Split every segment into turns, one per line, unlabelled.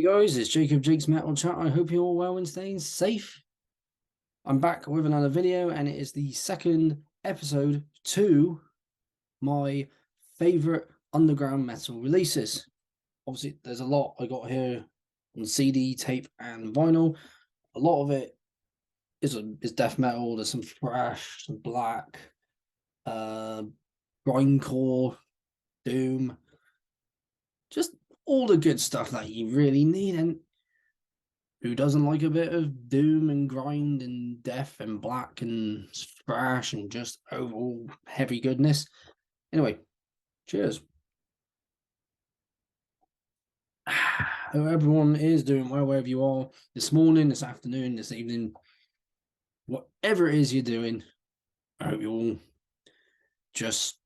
guys, it's Jacob Jake's Metal Chat. I hope you're all well and staying safe. I'm back with another video, and it is the second episode to my favorite underground metal releases. Obviously, there's a lot I got here on CD, tape, and vinyl. A lot of it is death metal. There's some thrash, some black, grindcore, doom, just all the good stuff that you really need. And who doesn't like a bit of doom and grind and death and black and thrash and just overall heavy goodness? Anyway, cheers. Hope everyone is doing well wherever you are this morning, this afternoon, this evening, whatever it is you're doing. I hope you're all just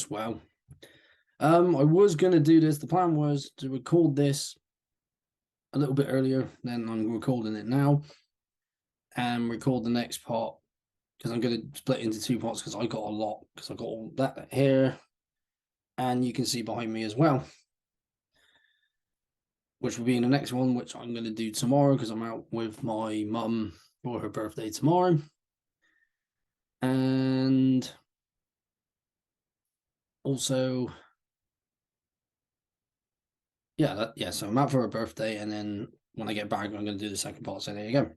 well. I was going to do this. The plan was to record this a little bit earlier than I'm recording it now, and record the next part, because I'm going to split into two parts, because I got a lot, because I got all that here, and you can see behind me as well, which will be in the next one, which I'm going to do tomorrow, because I'm out with my mum for her birthday tomorrow. And also, so I'm out for her birthday, and then when I get back, I'm going to do the second part. So there you go,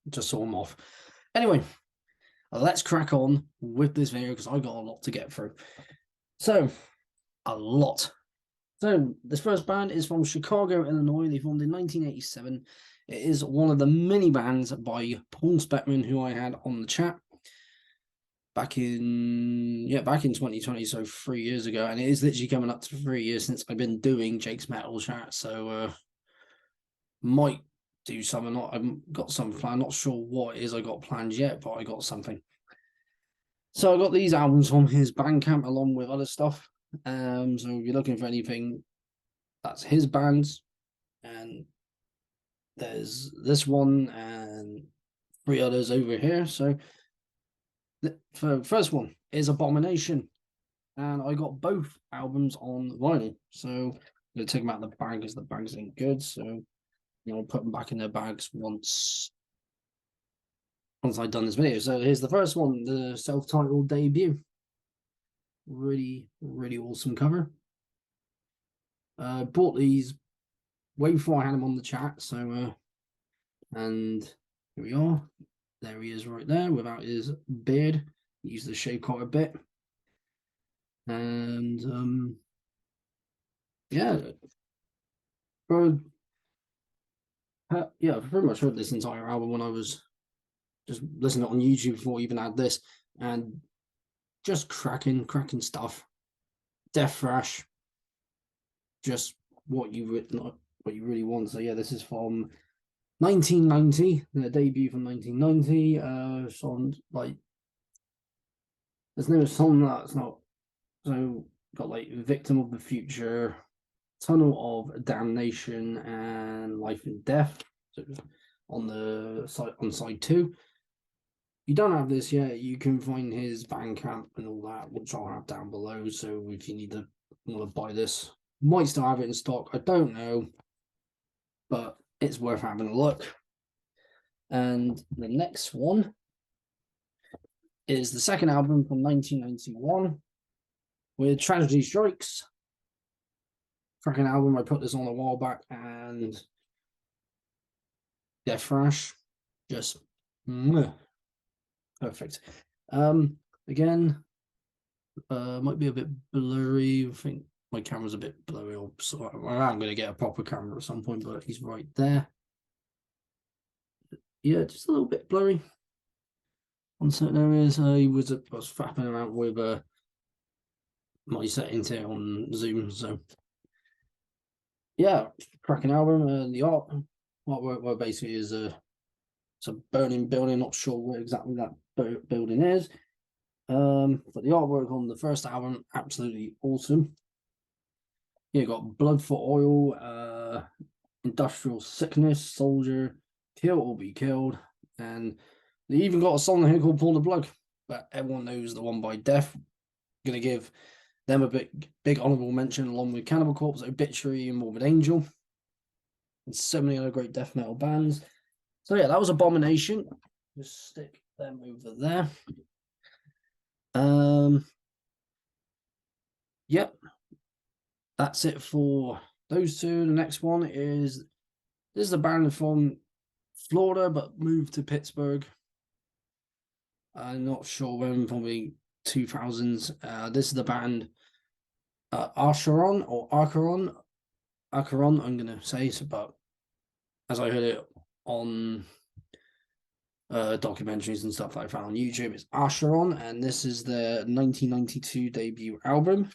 just saw them off. Anyway, let's crack on with this video, because I got a lot to get through. So this first band is from Chicago, Illinois. They formed in 1987. It is one of the mini bands by Paul Speckman, who I had on the chat back in 2020, so 3 years ago. And it is literally coming up to 3 years since I've been doing Jake's Metal Chat. So might do something. I've got something planned. Not sure what it is I got planned yet, but I got something. So I got these albums from his Bandcamp along with other stuff. So if you're looking for anything, that's his bands, and there's this one and 3 others over here. So the first one is Abomination, and I got both albums on vinyl. So I'm gonna take them out of the bag, because the bags ain't good. So I'll put them back in their bags once I've done this video. So here's the first one, the self-titled Debut. Really awesome cover. Bought these way before I had him on the chat. So and here we are. There he is right there without his beard. He used the shave quite a bit. And I pretty much heard this entire album when I was just listening on YouTube before I even had this, and just cracking stuff. Death thrash, just what you really want. So yeah, this is from 1990, the debut from 1990. Song like there's no song that's not. So got like Victim of the Future, Tunnel of Damnation, and Life and Death. So on the side, on side 2. You don't have this yet, you can find his Bandcamp and all that, which I'll have down below. So if you want to buy this, might still have it in stock, I don't know, but it's worth having a look. And the next one is the second album from 1991 with Tragedy Strikes. Cracking album. I put this on a while back, and Death thrash, just perfect. Again, might be a bit blurry. I think my camera's a bit blurry. So I'm going to get a proper camera at some point, but he's right there. Yeah, just a little bit blurry on certain areas. He was fapping around with my settings here on Zoom. So yeah, cracking album. The artwork basically is it's a burning building. Not sure where exactly that building is. But the artwork on the first album, absolutely awesome. You got Blood for Oil, Industrial Sickness, Soldier, Kill or Be Killed, and they even got a song here called Pull the Plug, but everyone knows the one by Death. I'm gonna give them a big honorable mention along with Cannibal Corpse, Obituary, and Morbid Angel. and so many other great death metal bands. So yeah, that was Abomination. Just stick them over there. Yep, that's it for those two. The next one is this is a band from Florida but moved to Pittsburgh. I'm not sure when, probably 2000s. This is the band Acheron or Acheron. Acheron, I'm gonna say, but as I heard it on documentaries and stuff that I found on YouTube, it's Acheron, and this is their 1992 debut album,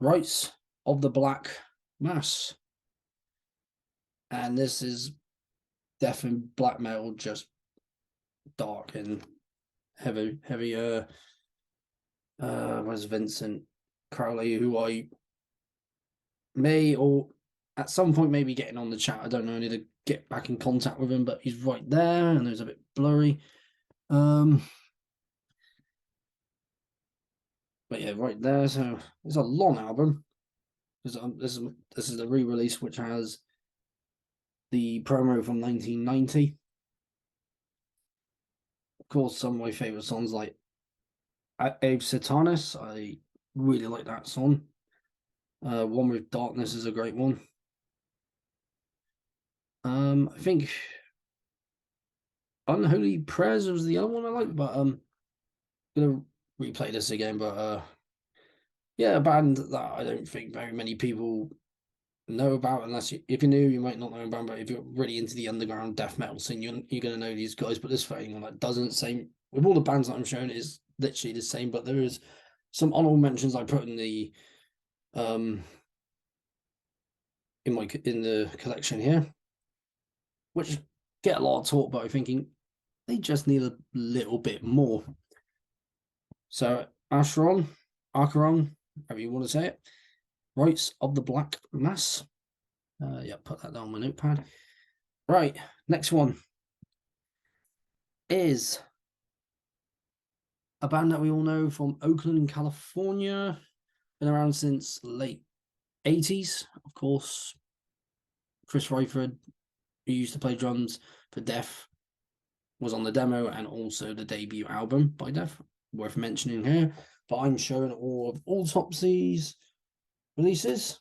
Rites of the Black Mass. And this is death and black metal, just dark and heavy. Was Vincent Crowley, who I may or at some point maybe getting on the chat. I don't know. I need to get back in contact with him, but he's right there, and it's a bit blurry. But yeah, right there. So it's a long album. This is the re-release, which has the promo from 1990. Of course, some of my favorite songs like Abe Satanis. I really like that song. One with Darkness is a great one. I think Unholy Prayers was the other one I like, but I'm gonna replay this again. But yeah, a band that I don't think very many people know about, unless if you're new, you might not know about. But if you're really into the underground death metal scene, you're gonna know these guys. But this for anyone that doesn't, same with all the bands that I'm showing, is literally the same. But there is some honorable mentions I put in the in the collection here, which get a lot of talk, but I'm thinking they just need a little bit more. So Acheron, however you want to say it, Rites of the Black Mass. Yeah, put that down on my notepad. Right, next one is a band that we all know from Oakland, California. Been around since late 80s. Of course, Chris Ryford, who used to play drums for Death, was on the demo and also the debut album by Death. Worth mentioning here. But I'm showing all of Autopsy's releases,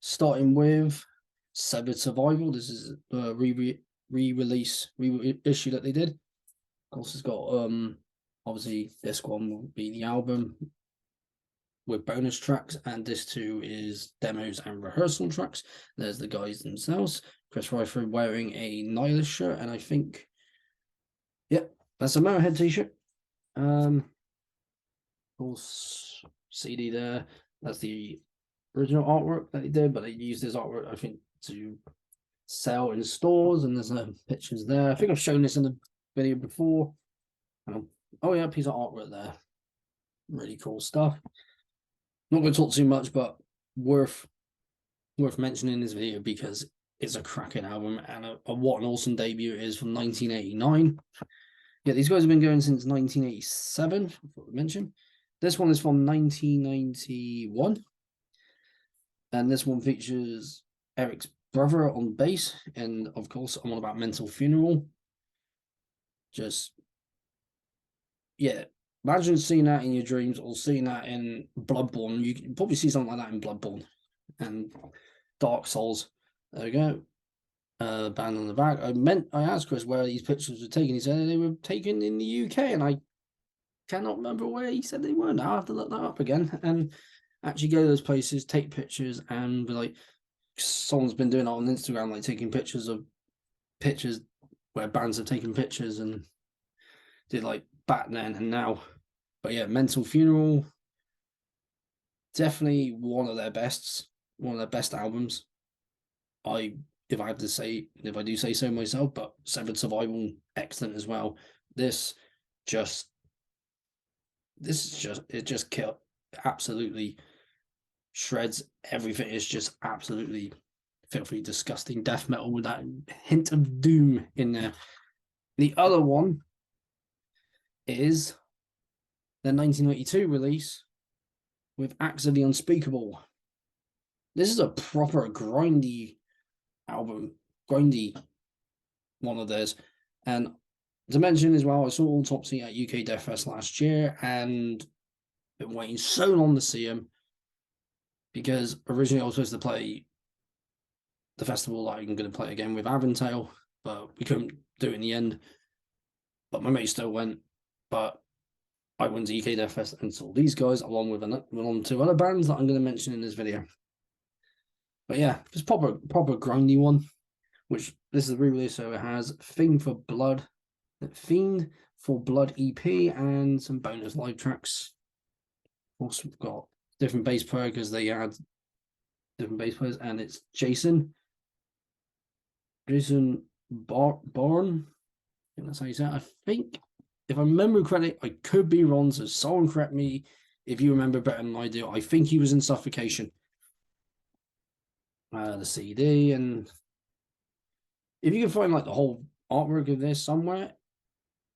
starting with Severed Survival. This is a re-release reissue that they did. Of course, it's got obviously this one will be the album with bonus tracks, and this too is demos and rehearsal tracks. There's the guys themselves. Chris Ryford wearing a Nihilist shirt, and I think, yep, that's a Motorhead t-shirt. Of course, CD there. That's the original artwork that they did, but they used this artwork, I think, to sell in stores, and there's pictures there. I think I've shown this in the video before. Oh yeah, piece of artwork there. Really cool stuff. Not going to talk too much, but worth mentioning in this video because it's a cracking album, and what an awesome debut it is from 1989. Yeah, these guys have been going since 1987. I thought to mention. This one is from 1991. And this one features Eric's brother on bass. And of course, I'm all about Mental Funeral. Just, yeah, imagine seeing that in your dreams or seeing that in Bloodborne. You can probably see something like that in Bloodborne and Dark Souls. There we go. Band on the back. I asked Chris where these pictures were taken. He said they were taken in the UK, and I cannot remember where he said they were now. I have to look that up again and actually go to those places, take pictures, and be like, someone's been doing it on Instagram, like taking pictures where bands have taken pictures and did like back then and now. But yeah, Mental Funeral, definitely one of their best albums. If I do say so myself, but Severed Survival, excellent as well. It just killed, absolutely shreds everything. It's just absolutely filthy, disgusting death metal with that hint of doom in there. The other one is their 1992 release with Acts of the Unspeakable. This is a proper grindy album, grindy one of theirs. And to mention as well, I saw Autopsy at UK Death Fest last year and been waiting so long to see him because originally I was supposed to play the festival that I'm going to play again with Aventail, but we couldn't do it in the end. But my mate still went. But I went to UK Death Fest and saw these guys along with two other bands that I'm going to mention in this video. But yeah, just proper grindy one, which this is the re-release, so it has Fiend for Blood EP and some bonus live tracks. Also got different bass player because they had different bass players, and it's Jason Bourne. I think that's how you say it. I think, if I remember correctly, I could be wrong, so someone correct me if you remember better than I do. I think he was in Suffocation. The CD, and if you can find like the whole artwork of this somewhere,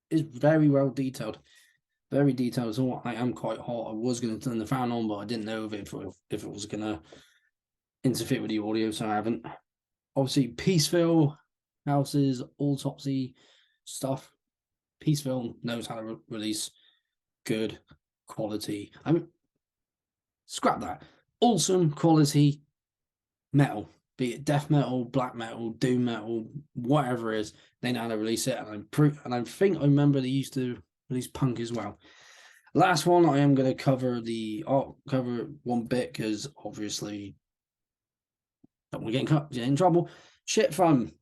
is very well detailed. Very detailed. So I am quite hot. I was going to turn the fan on, but I didn't know if it was going to interfere with the audio, so I haven't. Obviously, Peaceville houses Autopsy stuff. Peaceville knows how to release good quality. I mean, scrap that. Awesome quality metal, be it death metal, black metal, doom metal, whatever it is. They know how to release it, and I think I remember they used to release punk as well. Last one, I am going to cover cover one bit because obviously don't want to get in trouble. Shit fun.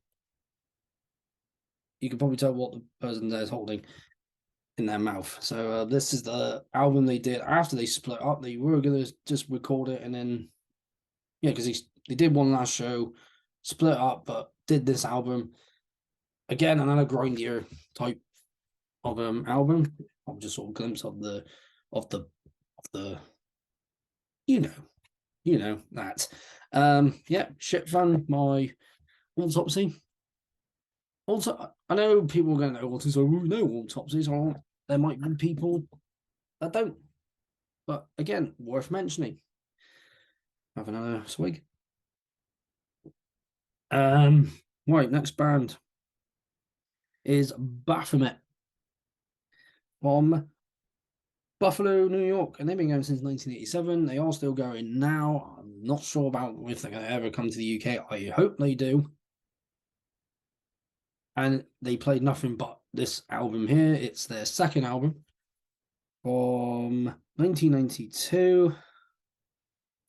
You can probably tell what the person there is holding in their mouth. So this is the album they did after they split up. They were going to just record it, and then because they did one last show, split up, but did this album again, another grindier type of album. I'm just sort of glimpse of the you know that. Shit fun. My Autopsy. Also, I know people are going to know Autopsy, so we know Autopsies. Or there might be people that don't. But again, worth mentioning. Have another swig. Right, next band is Baphomet from Buffalo, New York, and they've been going since 1987. They are still going now. I'm not sure about if they're going to ever come to the UK. I hope they do. And they played nothing but this album here. It's their second album from 1992,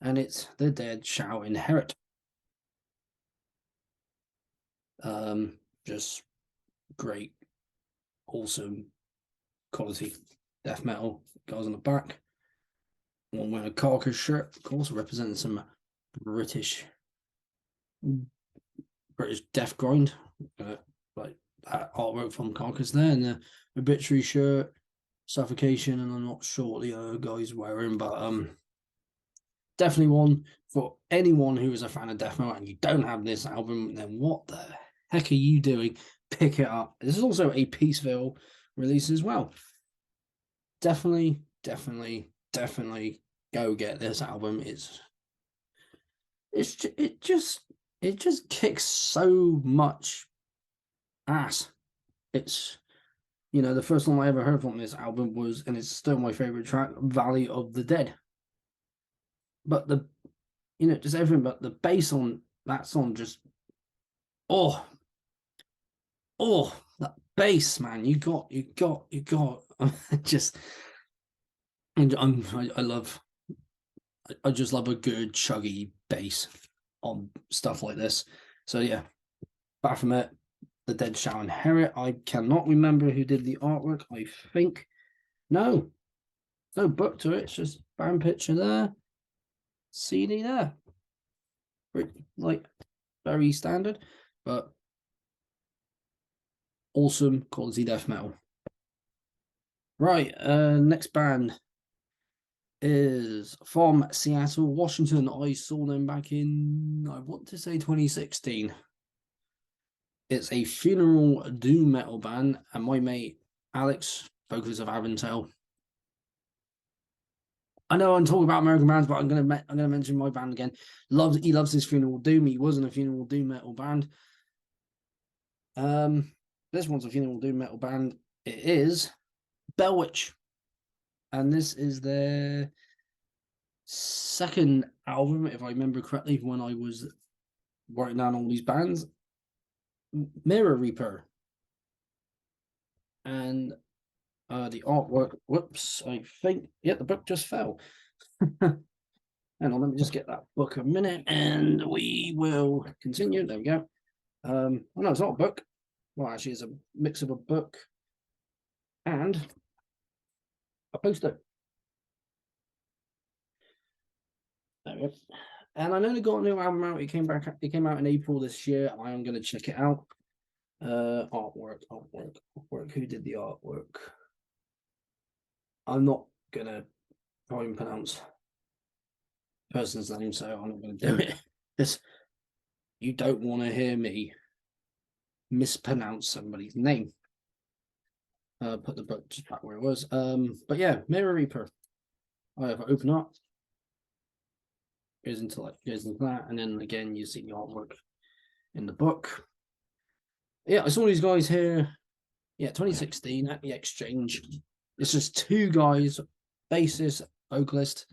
and it's The Dead Shall Inherit. Just great, awesome quality death metal. Guys on the back, one wearing a Carcass shirt, of course, representing some British death grind, like that artwork from Carcass there, and the Obituary shirt, Suffocation, and I'm not sure what the other guy's wearing, but definitely one for anyone who is a fan of death metal and you don't have this album, then what the heck are you doing? Pick it up. This is also a Peaceville release as well. Definitely go get this album. It just kicks so much ass. It's the first one I ever heard from this album was, and it's still my favorite track, Valley of the Dead. But just everything, but the bass on that song just that bass, man, you got just, and I just love a good chuggy bass on stuff like this. So yeah, Baphomet, The Dead Shall Inherit. I cannot remember who did the artwork. I think no book to it. It's just band picture there, CD there, like very standard, but awesome quality death metal. Right, next band is from Seattle, Washington. I saw them back in, I want to say 2016. It's a funeral doom metal band, and my mate Alex, vocalist of Aventail, I know I'm talking about American bands, but I'm gonna mention my band again. He loves his Funeral Doom. He was in a Funeral Doom metal band. This one's a Funeral Doom metal band. It is Bellwitch, and this is their second album, if I remember correctly, when I was writing down all these bands. Mirror Reaper, and the artwork. Whoops, I think the book just fell. Hang on, let me just get that book a minute, and we will continue. There we go. Oh no, it's not a book. Well, actually, it's a mix of a book and a poster. There we go. And I know they got a new album out. It came out in April this year. I am going to check it out. Artwork. Who did the artwork? I'm not gonna try and pronounce person's name, so I'm not going to do it. Because you don't want to hear me mispronounce somebody's name. Put the book just back where it was. But yeah, Mirror Reaper. I have open up. Goes into that, and then again you see the artwork in the book. Yeah, I saw these guys here. Yeah, 2016 at the Exchange. It's just two guys, bassist, vocalist,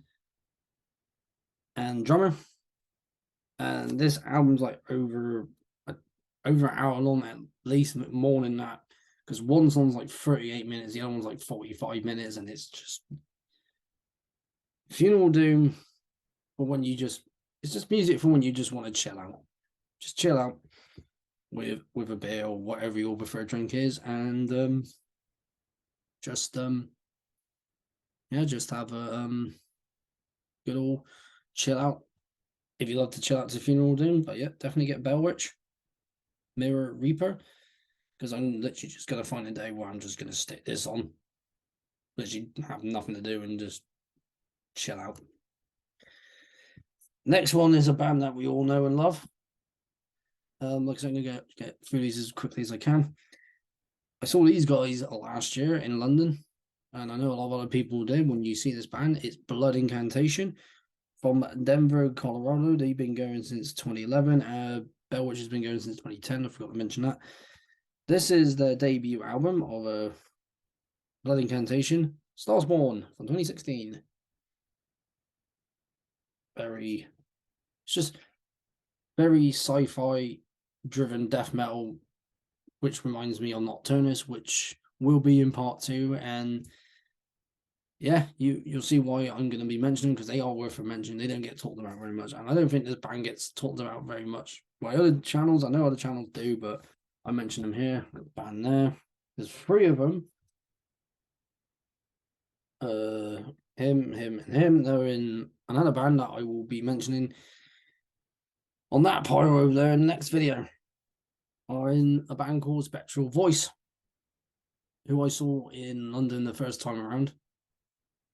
and drummer. And this album's like over an hour long, at least more than that, because one song's like 38 minutes, the other one's like 45 minutes, and it's just Funeral Doom for when you just, it's just music for when you just want to chill out. Just chill out with a beer or whatever your preferred drink is, and just have a good old chill out if you love to chill out to Funeral Doom. But yeah, definitely get Bellwitch, Mirror Reaper, because I'm literally just gonna find a day where I'm just gonna stick this on, literally have nothing to do and just chill out. Next one is a band that we all know and love. Like I said, I'm gonna get through these as quickly as I can. I saw these guys last year in London, and I know a lot of other people did. When you see this band, it's Blood Incantation from Denver, Colorado. They've been going since 2011. Bellwitch has been going since 2010. I forgot to mention that. This is their debut album of Blood Incantation, Starspawn from 2016. It's just very sci-fi driven death metal, which reminds me of Nocturnus, which will be in part 2. And yeah, you'll see why I'm going to be mentioning, because they are worth a mention. They don't get talked about very much, and I don't think this band gets talked about very much by other channels. I know other channels do, but I mention them here. The band there. There's 3 of them. Him, and him. They're in another band that I will be mentioning on that pile over there in the next video. Are in a band called Spectral Voice, who I saw in London the first time around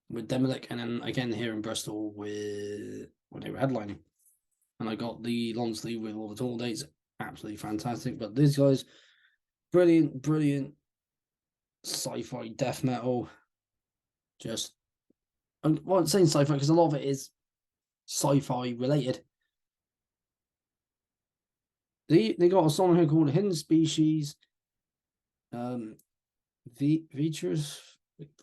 with Demolic, and then again here in Bristol when they were headlining. And I got the long sleeve with all the tour dates. Absolutely fantastic. But these guys, brilliant sci-fi death metal. Just, I'm not saying sci-fi because a lot of it is sci-fi related. They got a song here called Hidden Species,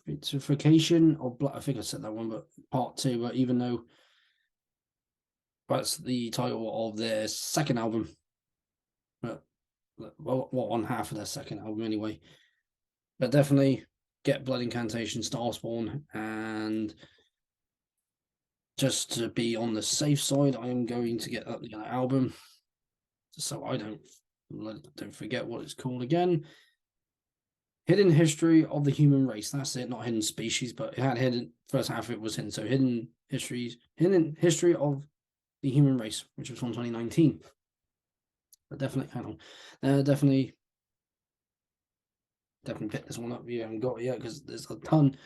Vitrification of Blood. I think I said that one, but part 2. But even though that's the title of their second album, but well, one half of their second album anyway. But definitely get Blood Incantation, Starspawn, and just to be on the safe side, I am going to get the album, so I don't forget what it's called again. Hidden History of the Human Race. That's it, not Hidden Species, but it had hidden, first half of it was hidden. So Hidden History of the Human Race, which was from 2019. But definitely, hang on, definitely pick this one up if you haven't got it yet, because there's a ton.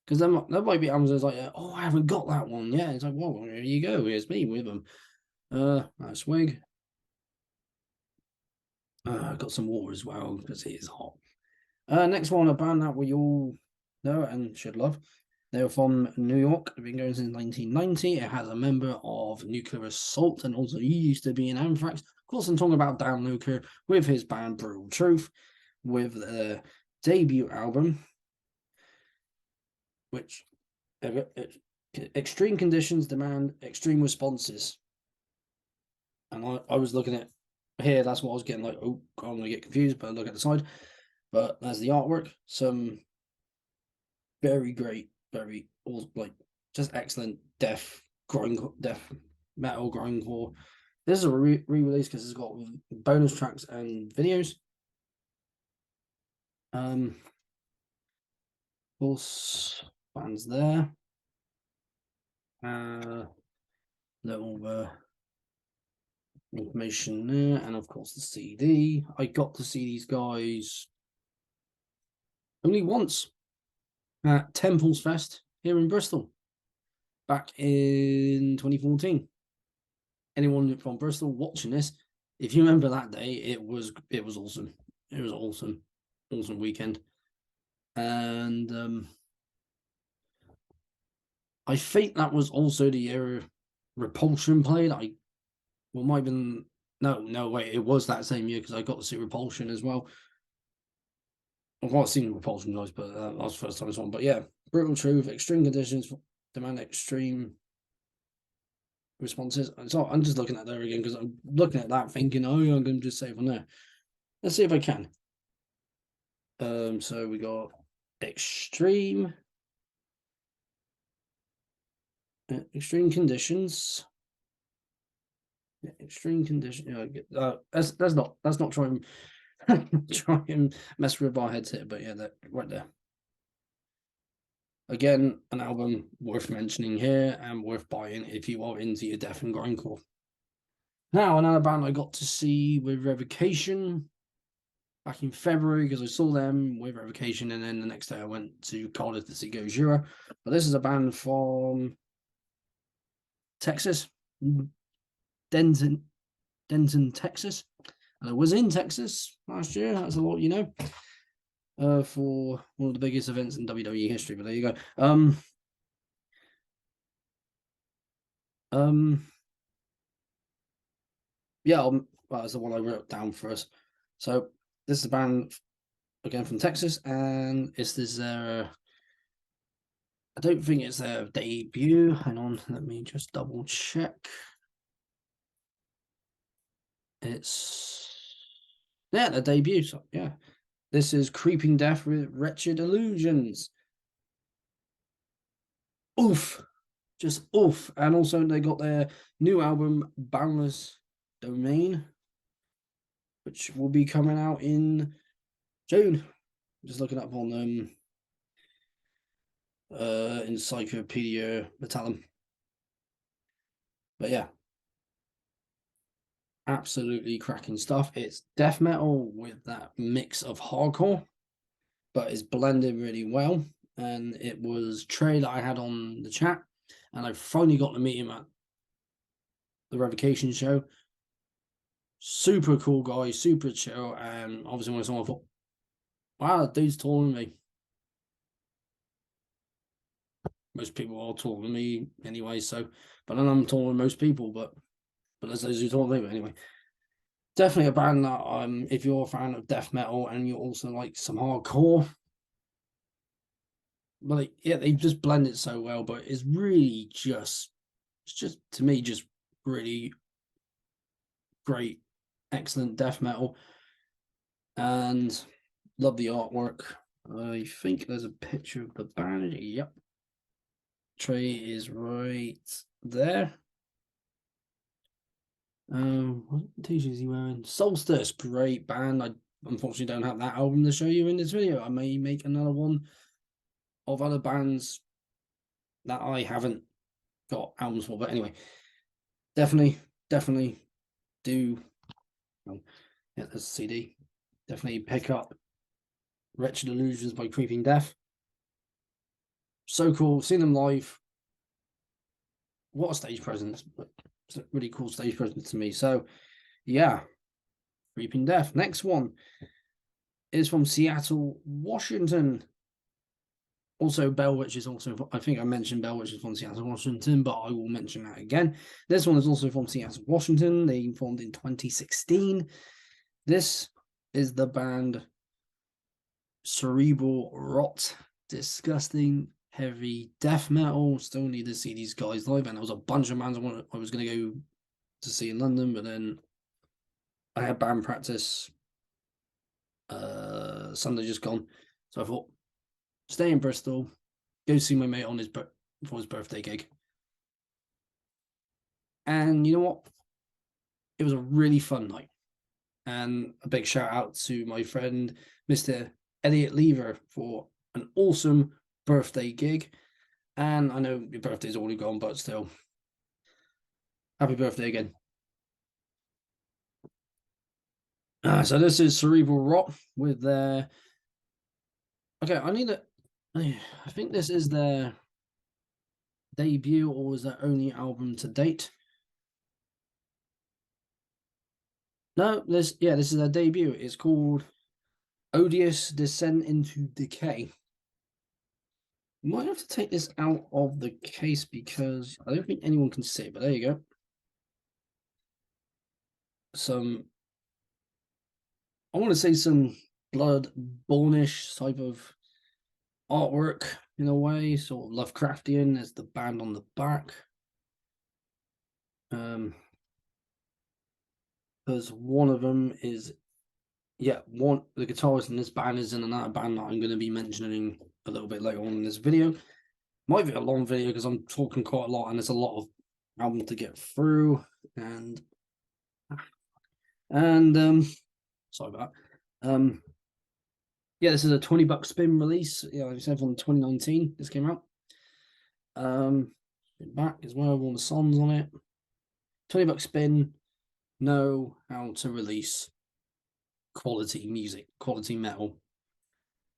Because there might be albums that's like, oh, I haven't got that one. Yeah, it's like, well, here you go. Here's me with them. Nice wig. I got some water as well because it is hot. Next one, a band that we all know and should love. They're from New York. They've been going since 1990. It has a member of Nuclear Assault, and also he used to be in Anthrax. Of course, I'm talking about Dan Luca with his band Brutal Truth, with their debut album, which extreme conditions demand extreme responses. And I was looking at here, that's what I was getting like, oh, I'm going to get confused, but I look at the side. But there's the artwork, some very great, very like just excellent death metal grindcore. This is a re-release because it's got bonus tracks and videos. Of course, fans there. Little information there, and of course the CD. I got to see these guys only once at Temples Fest here in Bristol back in 2014. Anyone from Bristol watching this, if you remember that day, it was awesome. It was awesome weekend. And I think that was also the year Repulsion played. Might have been no wait, it was that same year because I got to see Repulsion as well. I've not seen Repulsion noise, but that was the first time I saw one. But yeah, Brutal Truth, extreme conditions demand extreme responses. So I'm just looking at there again because I'm looking at that thinking, oh, I'm going to just save on there. Let's see if I can. So we got extreme conditions. Yeah, extreme condition. Let's not try and try and mess with our heads here, but yeah, that right there. Again, an album worth mentioning here and worth buying if you are into your death and grindcore. Now, another band I got to see with Revocation back in February because I saw them with Revocation, and then the next day I went to Cardiff to see Gojira. But this is a band from Texas, Denton, Texas. And I was in Texas last year. That's a lot, you know, for one of the biggest events in WWE history. But there you go. Yeah, well, that's the one I wrote down for us. So this is a band again from Texas, and it's this I don't think it's their debut. Hang on, let me just double check. It's their debut. So yeah, this is Creeping Death with Wretched Illusions. Oof, just oof. And also they got their new album Boundless Domain, which will be coming out in June. Just looking up on Encyclopedia Metallum. But yeah, absolutely cracking stuff. It's death metal with that mix of hardcore, but it's blended really well. And it was Trey that I had on the chat, and I finally got to meet him at the Revocation show. Super cool guy, super chill, and obviously when I saw him, I thought, wow, that dude's taller than me. Most people are taller than me anyway, so, but then I'm taller than most people, but there's those who taller than me. But anyway, definitely a band that if you're a fan of death metal and you also like some hardcore, well, yeah, they just blend it so well. But it's really it's just to me just really great, excellent death metal, and love the artwork. I think there's a picture of the band. Yep, Trey is right there. What t-shirt is he wearing? Solstice, great band. I unfortunately don't have that album to show you in this video. I may make another one of other bands that I haven't got albums for, but anyway, definitely do. Oh, yeah, there's a CD. Definitely pick up Wretched Illusions by Creeping Death. So cool, seeing them live. What a stage presence! It's a really cool stage presence to me. So, yeah, Creeping Death. Next one is from Seattle, Washington. Also, Bell Witch is also, I think I mentioned Bell Witch is from Seattle, Washington, but I will mention that again. This one is also from Seattle, Washington. They formed in 2016. This is the band Cerebral Rot. Disgusting, heavy death metal. Still need to see these guys live. And there was a bunch of bands I was going to go to see in London, but then I had band practice Sunday just gone. So I thought, stay in Bristol, go see my mate on for his birthday gig. And you know what? It was a really fun night. And a big shout out to my friend, Mr. Elliot Lever, for an awesome birthday gig. And I know your birthday's already gone, but still, happy birthday again. So this is Cerebral Rot with their. Okay, I think this is their debut, or is their only album to date? No, this is their debut. It's called Odious Descent into Decay. Might have to take this out of the case because I don't think anyone can see it, but there you go. I want to say some Bloodborne-ish type of artwork in a way, sort of Lovecraftian. There's the band on the back. Because one of them is, the guitarist in this band is in another band that I'm going to be mentioning a little bit later on in this video. Might be a long video because I'm talking quite a lot and there's a lot of albums to get through. And sorry about that. Yeah, this is a $20 spin release. Yeah, like I said, from 2019. This came out. Back as well, all the songs on it. $20 spin. Know how to release quality music, quality metal,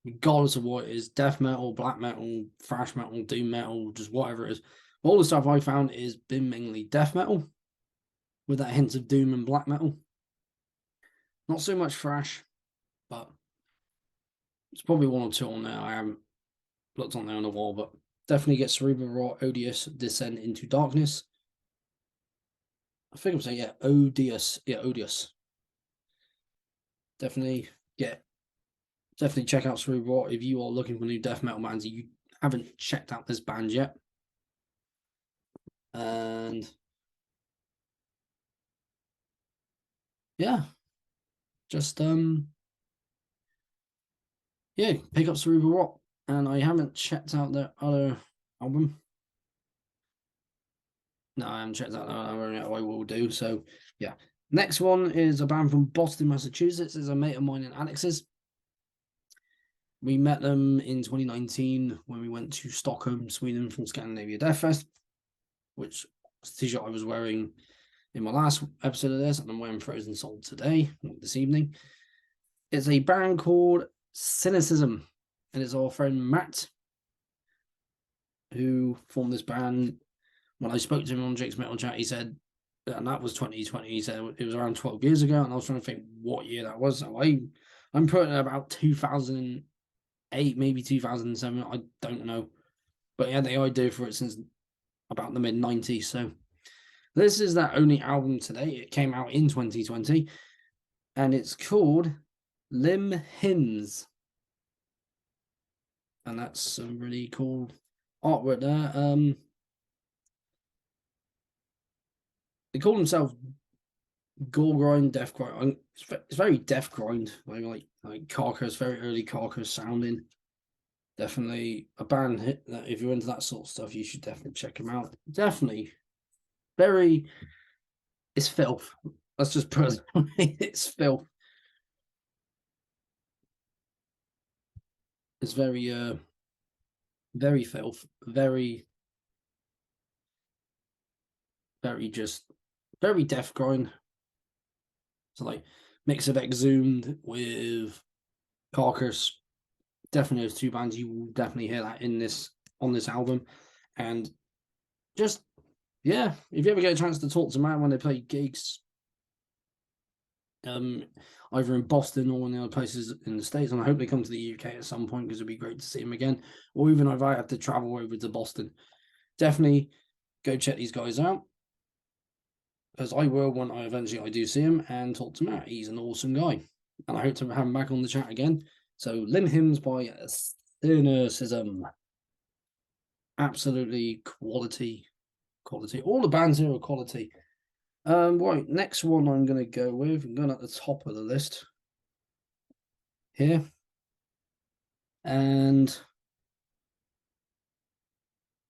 regardless of what it is: death metal, black metal, thrash metal, doom metal, just whatever it is. All the stuff I found is been mainly death metal with that hint of doom and black metal. Not so much thrash, but it's probably one or two on there. I haven't looked on there on the wall, but definitely get Cerebral Rot, Odious Descent into Darkness. I think I'm saying, Odious. Yeah, Odious. Definitely check out Cerebral Rot if you are looking for new death metal bands. You haven't checked out this band yet. And yeah, just pick up Cerebral Rot. And I haven't checked out their other album. No, I haven't checked out that album yet. I will do. So yeah. Next one is a band from Boston, Massachusetts. It's a mate of mine and Alex's. We met them in 2019 when we went to Stockholm, Sweden for Scandinavia Death Fest, which was the t-shirt I was wearing in my last episode of this, and I'm wearing Frozen Soul today, this evening. It's a band called Cynicism, and it's our friend Matt who formed this band. When I spoke to him on Jake's Metal Chat, he said, and that was 2020, he said it was around 12 years ago, and I was trying to think what year that was. So I'm putting about 2008, maybe 2007, I don't know. But he had the idea for it since about the mid-90s, so this is that only album today. It came out in 2020, and it's called Limb Hymns. And that's some really cool artwork there. They call themselves Gore Grind, Death Grind. It's very Death Grind, like Carcass, very early Carcass sounding. Definitely a band that if you're into that sort of stuff, you should definitely check them out. Definitely it's filth. Let's just put it it's filth. It's very filth, very death grind. So like mix of Exhumed with Carcass. Definitely those two bands, you will definitely hear that on this album. And just, if you ever get a chance to talk to Matt when they play gigs, either in Boston or in the other places in the States. And I hope they come to the UK at some point because it'd be great to see him again. Or even if I have to travel over to Boston, definitely go check these guys out. Because I will when I eventually do see him and talk to Matt. He's an awesome guy. And I hope to have him back on the chat again. So Limb Hymns by Cynicism. Absolutely quality. All the bands here are quality. Right, next one I'm going to go with. I'm going at the top of the list here. And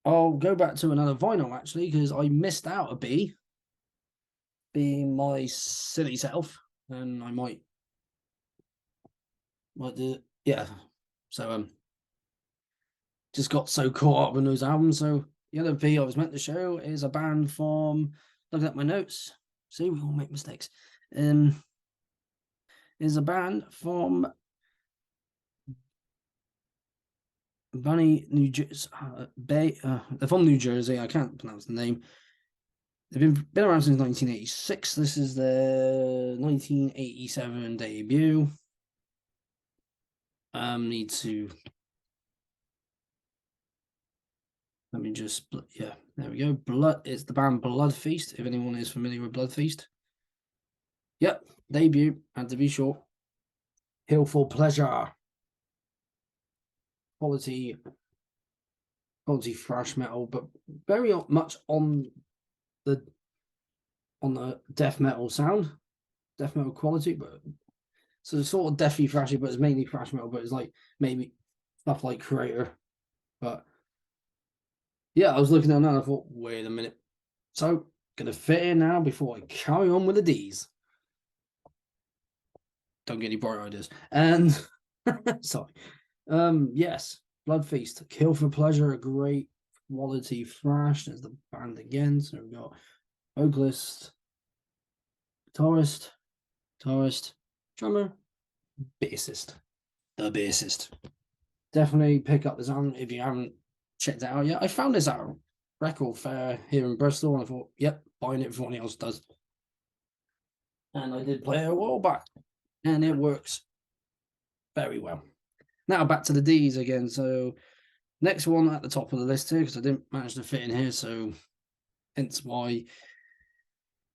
I'll go back to another vinyl, actually, because I missed out a B, being my silly self. And I might do, yeah. So, just got so caught up in those albums. So the other V I was meant to show is a band from, looking at my notes, see, we all make mistakes. Is a band from Bunny, New Jersey. They're from New Jersey. I can't pronounce the name. They've been around since 1986. This is their 1987 debut. Need to. Let me just, yeah, there we go. Blood, it's the band Blood Feast, if anyone is familiar with Blood Feast. Yep, debut, and to be short, Hill for Pleasure. Quality thrash metal, but very much on the death metal sound, death metal quality, but so it's sort of deathy thrashy, but it's mainly thrash metal, but it's like maybe stuff like Creator. But yeah, I was looking at that and I thought, wait a minute. So gonna fit in now before I carry on with the D's. Don't get any bright ideas. And sorry. Yes, Blood Feast, Kill for Pleasure, a great quality thrash. There's the band again. So we've got vocalist, guitarist, drummer, bassist. The bassist. Definitely pick up this album if you haven't checked it out yet. I found this at a record fair here in Bristol and I thought, yep, buying it before anyone else does. And I did play it a while back and it works very well. Now back to the D's again. So next one at the top of the list here because I didn't manage to fit in here, so hence why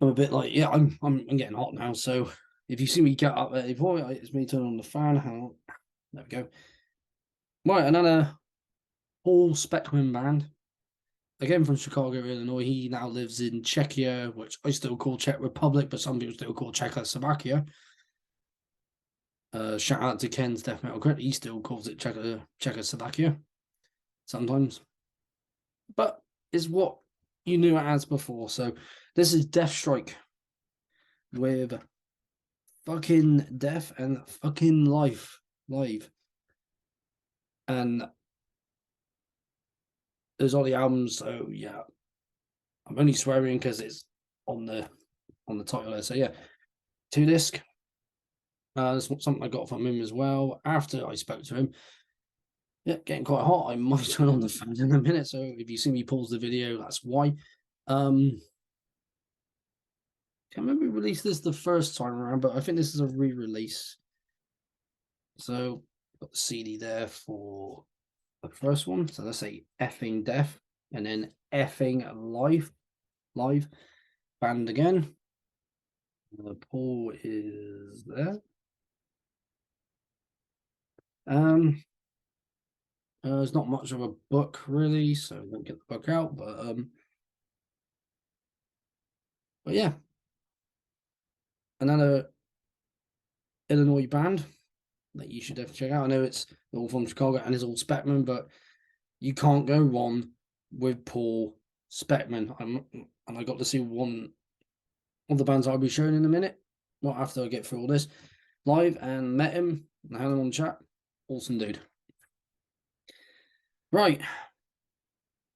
I'm a bit like, yeah, I'm getting hot now. So if you see me get up there before, it's me turning on the fan. There we go. Right, another Paul Speckman band, again from Chicago, Illinois. He now lives in Czechia, which I still call Czech Republic, but some people still call Czechoslovakia. Shout out to Ken's Death Metal Crit. He still calls it Czechoslovakia sometimes, but it's what you knew it as before. So this is Deathstrike with fucking Death and fucking Life live, and there's all the albums. So yeah, I'm only swearing because it's on the title there. So yeah, 2-disc. That's something I got from him as well after I spoke to him. Yeah, getting quite hot. I might turn on the fan in a minute. So if you see me pause the video, that's why. Can't remember we released this the first time around, but I think this is a re-release. So got the CD there for the first one. So let's say effing Death and then effing live band again. Paul is there. There's not much of a book really, so I won't get the book out, but yeah, another Illinois band that you should definitely check out. I know it's all from Chicago and it's all Speckman, but you can't go wrong with Paul Speckman. And I got to see one of the bands I'll be showing in a minute. Well, after I get through all this live and met him and had him on chat. Awesome dude. Right.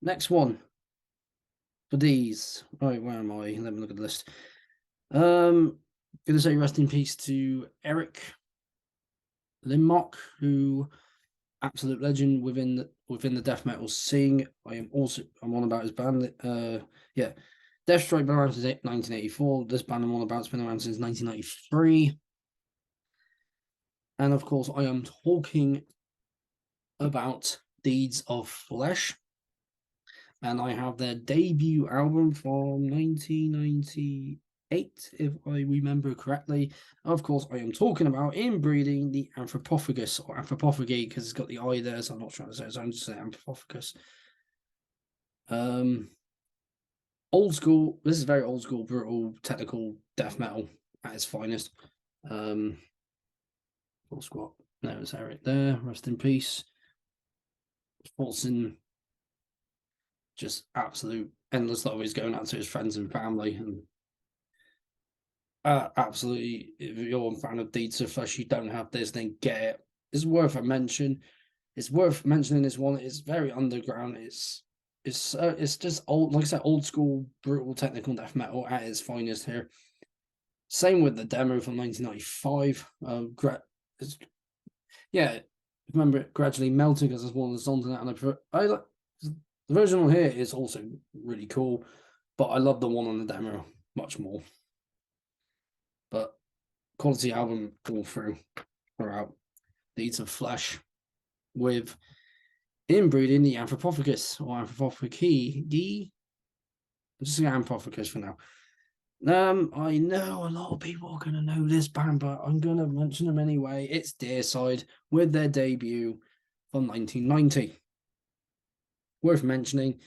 Next one for these. Right, where am I? Let me look at the list. Gonna say rest in peace to Eric Limmock, who absolute legend within the death metal scene. I'm on about his band. Yeah, Deathstroke been around since 1984. This band I'm on about's been around since 1993. And of course, I am talking about Deeds of Flesh. And I have their debut album from 1998, if I remember correctly. Of course, I am talking about Inbreeding the Anthropophagus, or Anthropophagi, because it's got the I there, so I'm not trying to say it, so I'm just saying Anthropophagus. Old school, this is very old school, brutal, technical death metal at its finest. Full squat. There's Eric there, rest in peace. Fulton, just absolute endless love he's going out to his friends and family. And absolutely, if you're a fan of Deeds of Flesh, you don't have this, then get it. It's worth a mention. It's worth mentioning this one. It's very underground. It's just old, like I said, old school, brutal, technical death metal at its finest here. Same with the demo from 1995. Remember it gradually melting because it's one of the songs in that, and I like the version on here is also really cool, but I love the one on the demo much more. But quality album all throughout. Deeds of Flesh with Inbreeding the Anthropophagus or Anthropophagi. I'm just saying Anthropophagus for now. I know a lot of people are gonna know this band, but I'm gonna mention them anyway. It's Deicide with their debut from 1990. Worth mentioning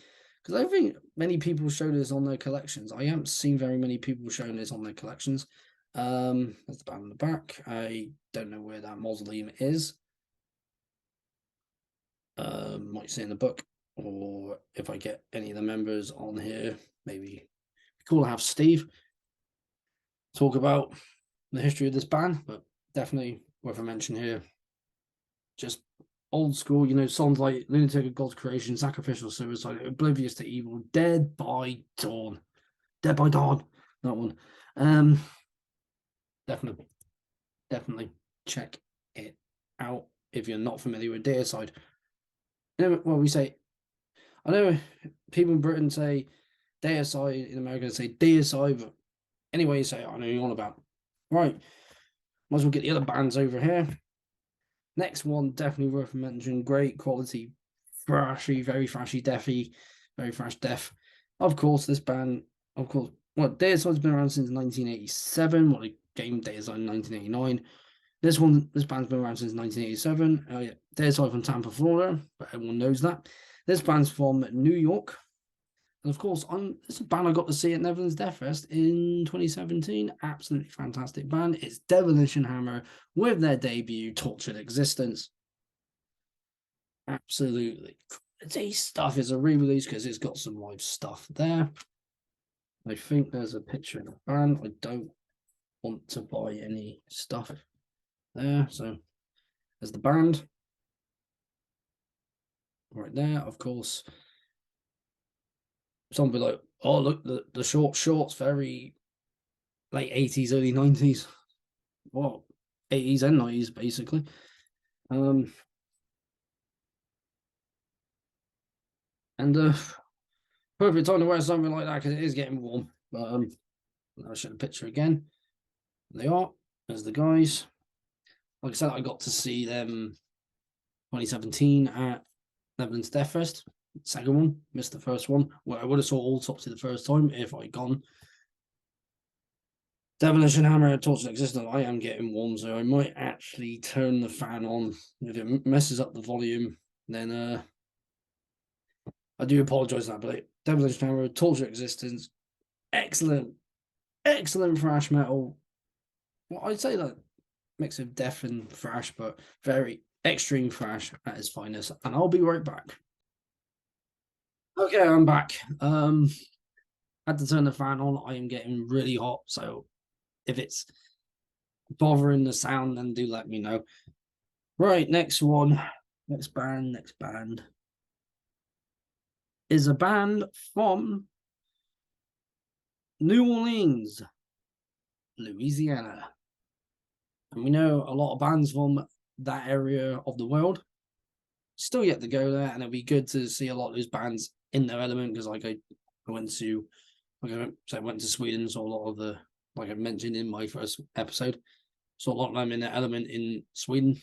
because I don't think many people show this on their collections. I haven't seen very many people showing this on their collections. There's the band on the back. I don't know where that mausoleum is. Might see in the book, or if I get any of the members on here, maybe cool to have Steve talk about the history of this band, but definitely worth a mention here. Just old school, songs like Lunatic of God's Creation, Sacrificial Suicide, Oblivious to Evil, Dead by Dawn, that one. Definitely check it out if you're not familiar with Deicide. We say, I know people in Britain say Deicide, in America say Deicide, but anyway you say it, I know you're on about. Right, might as well get the other bands over here. Next one, definitely worth mentioning. Great quality, thrashy, very thrashy, deathy, very thrash death. Of course, this band, Deicide's been around since 1987. What a game Deicide in 1989. This band's been around since 1987. Deicide from Tampa, Florida, but everyone knows that. This band's from New York. And of course, this is a band I got to see at Netherlands Death Fest in 2017. Absolutely fantastic band. It's Demolition Hammer with their debut, Tortured Existence. Absolutely quality stuff. Is a re-release because it's got some live stuff there. I think there's a picture of the band. I don't want to buy any stuff there. So there's the band. Right there, of course. Some be like, oh, look, the short shorts, very late 80s, early 90s. Well, 80s and 90s, basically. Perfect time to wear something like that because it is getting warm. But I'll show the picture again. They are. There's the guys. Like I said, I got to see them 2017 at Netherlands Death Fest. Second one, missed the first one. Well, I would have saw Autopsy the first time if I'd gone. Demolition Hammer, Tortured Existence. I am getting warm, so I might actually turn the fan on. If it messes up the volume, then I do apologize for that. But Demolition Hammer, Tortured Existence, excellent thrash metal. Well, I'd say that mix of death and thrash, but very extreme thrash at its finest. And I'll be right back. Okay, I'm back. Had to turn the fan on. I am getting really hot, so if it's bothering the sound, then do let me know. Right, next band is a band from New Orleans, Louisiana. And we know a lot of bands from that area of the world. Still yet to go there, and it'll be good to see a lot of those bands in their element because I went to I went to Sweden, so a lot of the, like I mentioned in my first episode, so a lot of them in their element in Sweden.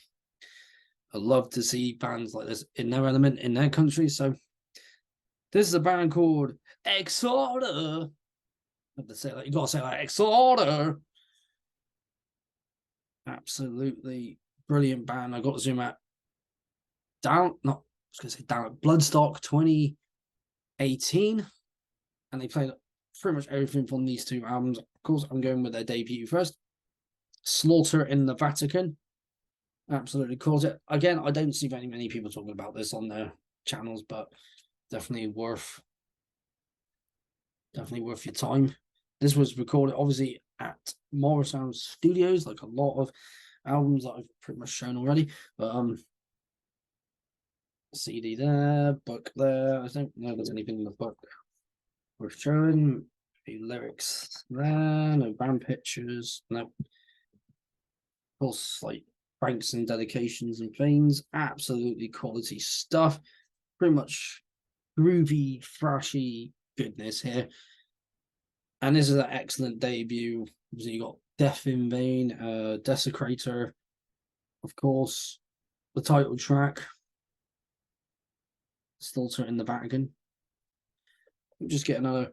I love to see bands like this in their element in their country. So this is a band called Exorder. I have to say that, you gotta say that, Exorder. Absolutely brilliant band. I got to zoom out down, not I was gonna say down at Bloodstock 2018, and they played pretty much everything from these two albums. Of course, I'm going with their debut first, Slaughter in the Vatican. Absolutely calls it. Again, I don't see many people talking about this on their channels, but definitely worth your time. This was recorded obviously at Morrisound Studios, like a lot of albums that I've pretty much shown already. But CD there, book there. I don't know if there's anything in the book worth showing. A few lyrics there, no band pictures, no. Of course, like pranks and dedications and things. Absolutely quality stuff. Pretty much groovy, thrashy goodness here. And this is an excellent debut. So you got Death in Vain, Desecrator, of course, the title track, Slaughter in the Vatican. Just get another.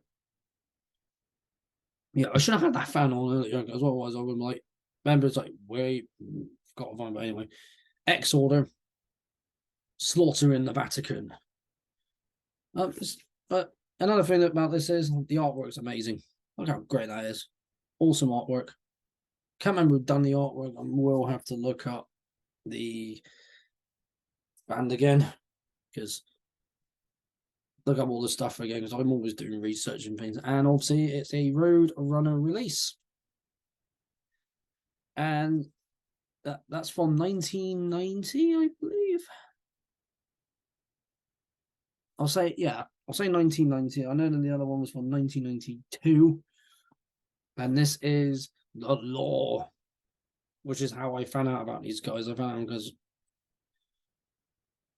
Yeah, I should have had that fan on earlier as well. As I was like, remember, it's like, wait, forgot to find, but anyway, Exorder, Slaughter in the Vatican. But another thing about this is the artwork's amazing. Look how great that is. Awesome artwork. Can't remember who've done the artwork. I will have to look up the band again, because look up all the stuff again, because I'm always doing research and things. And obviously, it's a Road Runner release. And that's from 1990, I believe. I'll say 1990. I know that the other one was from 1992. And this is The Law, which is how I found out about these guys. I found out because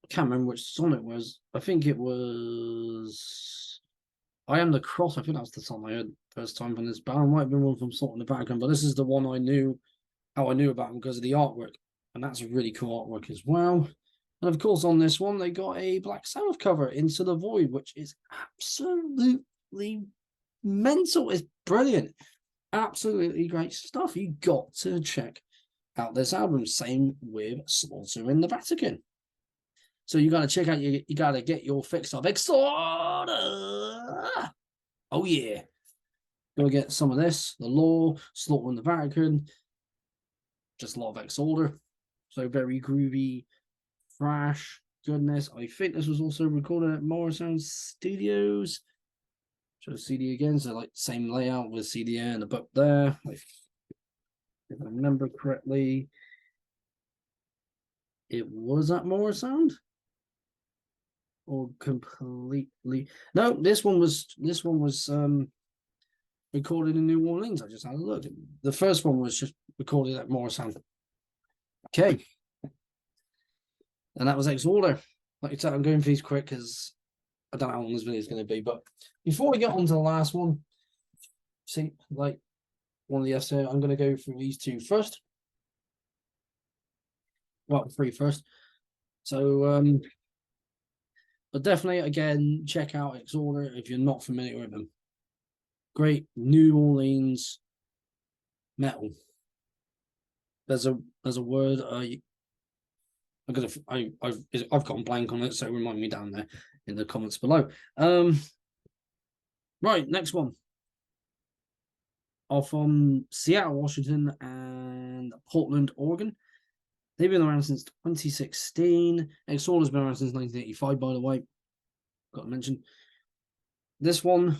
I can't remember which song it was. I think it was I Am the Cross. I think that was the song I heard first time from this band. It might have been one from Salt in the Background, but this is the one I knew about them because of the artwork. And that's a really cool artwork as well. And of course, on this one, they got a Black Sabbath cover, Into the Void, which is absolutely mental. It's brilliant. Absolutely great stuff. You got to check out this album. Same with Slaughter in the Vatican. So you got to check out, you got to get your fix of Exorder. Oh, yeah. Go get some of this. The Law, Slaughter in the Vatican. Just a lot of Exorder. So very groovy, thrash goodness. I think this was also recorded at Morrisound Studios. Show CD again, so like same layout with CD and the book there. Like, if I remember correctly, it was at Morrisound, or completely. No, this one was recorded in New Orleans. I just had a look. The first one was just recorded at Morrisound. Okay, and that was Exorder. Like I said, I'm going for these quick because I don't know how long this video is going to be. But before we get on to the last one, see, like one of the yesterday, I'm going to go through these two first. Well, three first. So, but definitely, again, check out Exorder if you're not familiar with them. Great New Orleans metal. There's a word. I've gone blank on it, so remind me down there in the comments below. Right, next one. Are from Seattle, Washington, and Portland, Oregon. They've been around since 2016. Exorder's been around since 1985, by the way. Got to mention. This one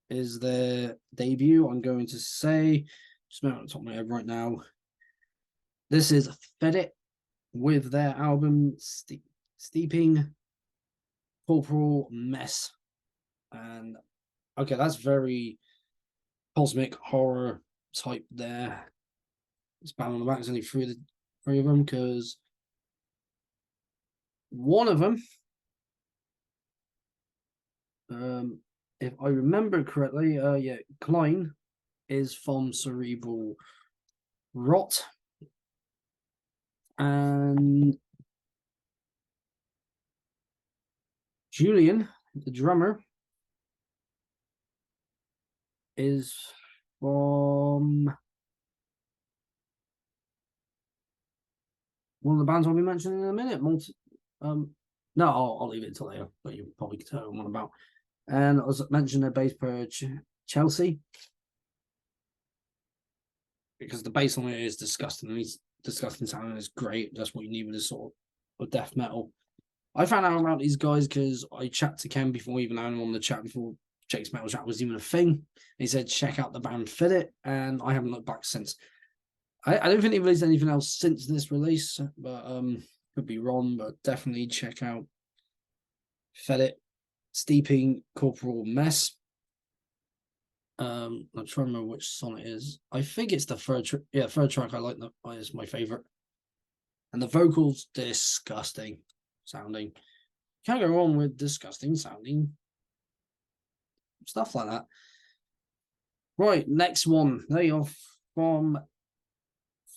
is their debut. I'm going to say, just on the top of my head right now, this is Fed It with their album Steeping Corporal Mess. And okay, that's very cosmic horror type there. It's band on the back. There's only three of them because one of them if I remember correctly, yeah, Klein is from Cerebral Rot, and Julian, the drummer, is from one of the bands I'll be mentioning in a minute. No, I'll leave it until later, but you probably can tell what about. And as I mentioned, the bass player Chelsea, because the bass on it is disgusting. He's disgusting sounding is great. That's what you need with this sort of death metal. I found out about these guys because I chatted to Ken before even having him on the chat before Jake's Metal Chat was even a thing. He said check out the band Fit It, and I haven't looked back since. I don't think he released anything else since this release, but could be wrong. But definitely check out Fit It, Steeping Corporal Mess. I'm trying to remember which song it is. I think it's the third track. I like that. It's my favorite. And the vocals disgusting sounding. Can't go wrong with disgusting sounding stuff like that. Right, next one. They are from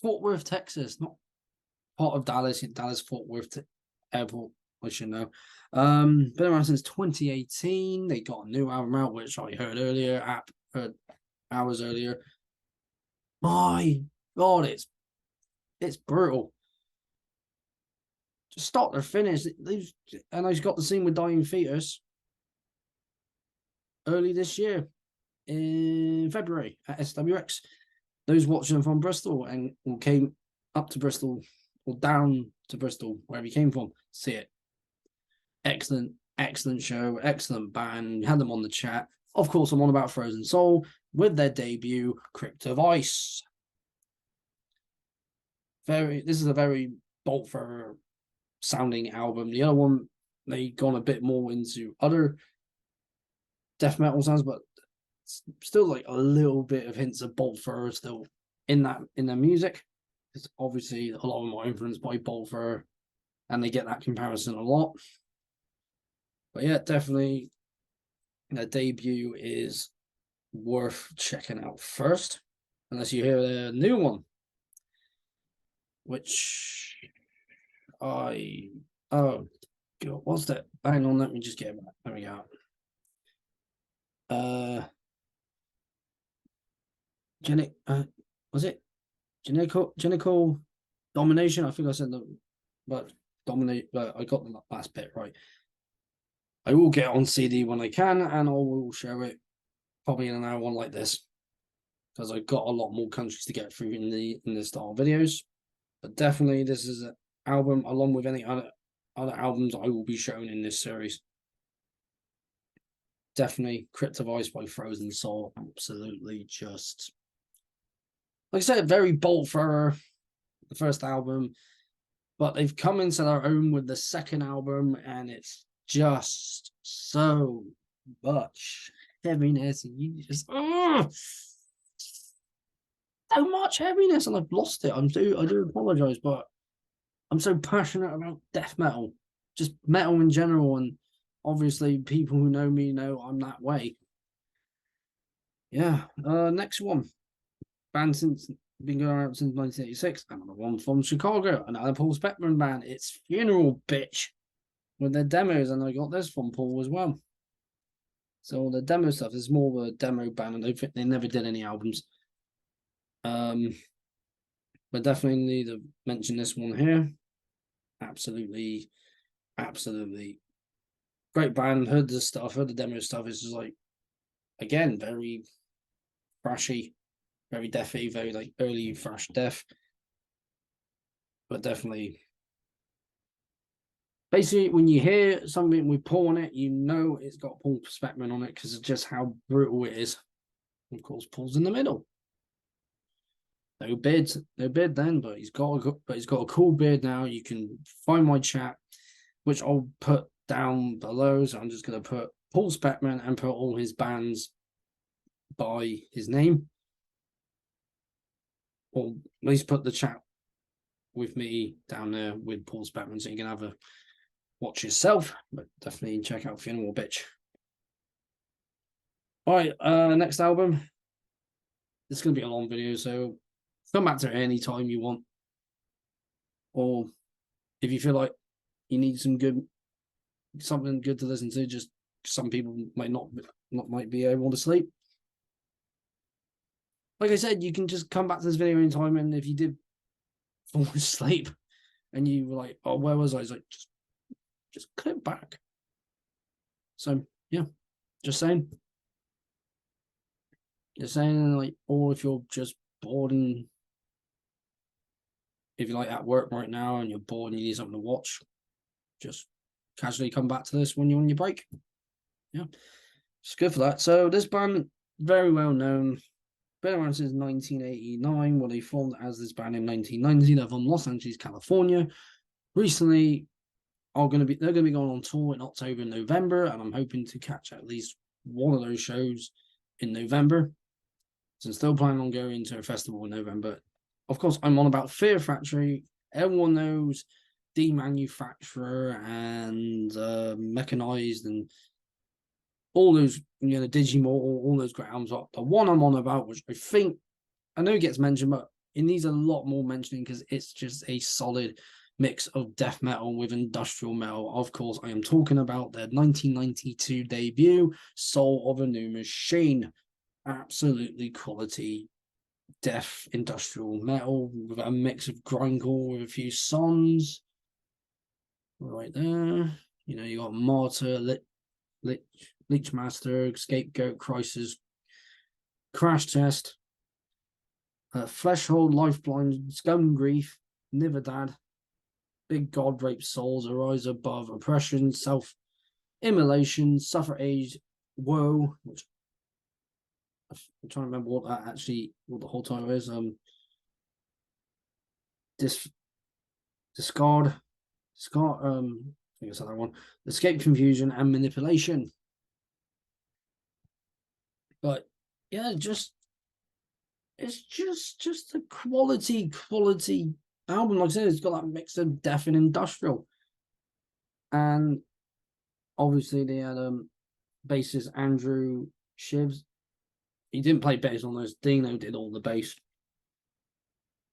Fort Worth, Texas, not part of Dallas. Dallas Fort Worth Airport, I should know. Been around since 2018. They got a new album out, which I heard earlier, heard hours earlier. My God, it's brutal. Just start or finish. And I got the scene with Dying Fetus early this year in February at SWX. Those watching from Bristol and came up to Bristol or down to Bristol, wherever he came from, see it. Excellent, excellent show, excellent band. Had them on the chat. Of course, I'm on about Frozen Soul with their debut, Crypt of Ice. This is a very bolt thrower sounding album. The other one, they gone a bit more into other death metal sounds, but still like a little bit of hints of bolt thrower still in their music. Because obviously a lot of them are influenced by bolt thrower, and they get that comparison a lot. But yeah, definitely their debut is worth checking out first, unless you hear the new one, which God, what's that? Hang on, let me just get it back. There we go. Was it genical domination? I think I said but dominate. But I got the last bit right. I will get on CD when I can, and I will share it probably in an hour one like this, because I've got a lot more countries to get through in the style videos. But definitely, this is an album along with any other albums I will be showing in this series. Definitely, Crypt of Ice by Frozen Soul. Absolutely, just like I said, very bolt thrower. The first album, but they've come into their own with the second album, and it's just so much heaviness, and you just so much heaviness, and I've lost it. I do apologize, but I'm so passionate about death metal, just metal in general, and obviously people who know me know I'm that way. Yeah. Next one, band since been going around since 1986. Another one from Chicago, another Paul Speckman band. It's Funeral Bitch with their demos, and I got this from Paul as well. So the demo stuff is more of a demo band, and they never did any albums. But definitely need to mention this one here. Absolutely, absolutely great band. Heard the stuff, heard the demo stuff. It's just like, again, very thrashy, very deathy, very like early thrash death. But definitely, basically, when you hear something with Paul on it, you know it's got Paul Speckman on it because of just how brutal it is. Of course, Paul's in the middle. No beard then, but he's got a cool beard now. You can find my chat, which I'll put down below. So I'm just gonna put Paul Speckman and put all his bands by his name, or at least put the chat with me down there with Paul Speckman, so you can have a watch yourself. But definitely check out Funeral Bitch. All right, next album. It's gonna be a long video, so come back to it any time you want, or if you feel like you need something good to listen to. Just some people might be able to sleep. Like I said, you can just come back to this video anytime, and if you did fall asleep and you were like, "Oh, where was I?" was like, just click back. So yeah, just saying. Just saying, like, or if you're just bored and if you're like at work right now and you're bored and you need something to watch, just casually come back to this when you're on your break. Yeah, it's good for that. So this band, very well known, been around since 1989. Well, they formed as this band in 1990. They're from Los Angeles, California. Recently, they're going to be going on tour in October and November, and I'm hoping to catch at least one of those shows in November. So I'm still planning on going to a festival in November. Of course, I'm on about Fear Factory. Everyone knows Demanufacturer and Mechanized and all those, Digimon, all those great albums. The one I'm on about, which I know it gets mentioned, but it needs a lot more mentioning because it's just a solid mix of death metal with industrial metal. Of course, I am talking about their 1992 debut, Soul of a New Machine. Absolutely quality death industrial metal with a mix of grindcore with a few songs. Right there. You got Martyr, Leechmaster, Scapegoat, Crisis, Crash Test, Fleshhold, Lifeline, Scum Grief, Nivedad, Big God Rape Souls, Arise Above, Oppression, Self Immolation, Suffer Age, Woe, which I'm trying to remember what the whole title is. Discard, I think I said that one. Escape, Confusion, and Manipulation. But yeah, it's just a quality album. Like I said, it's got that mix of death and industrial. And obviously they had bassist Andrew Shivs. He didn't play bass on this. Dino did all the bass.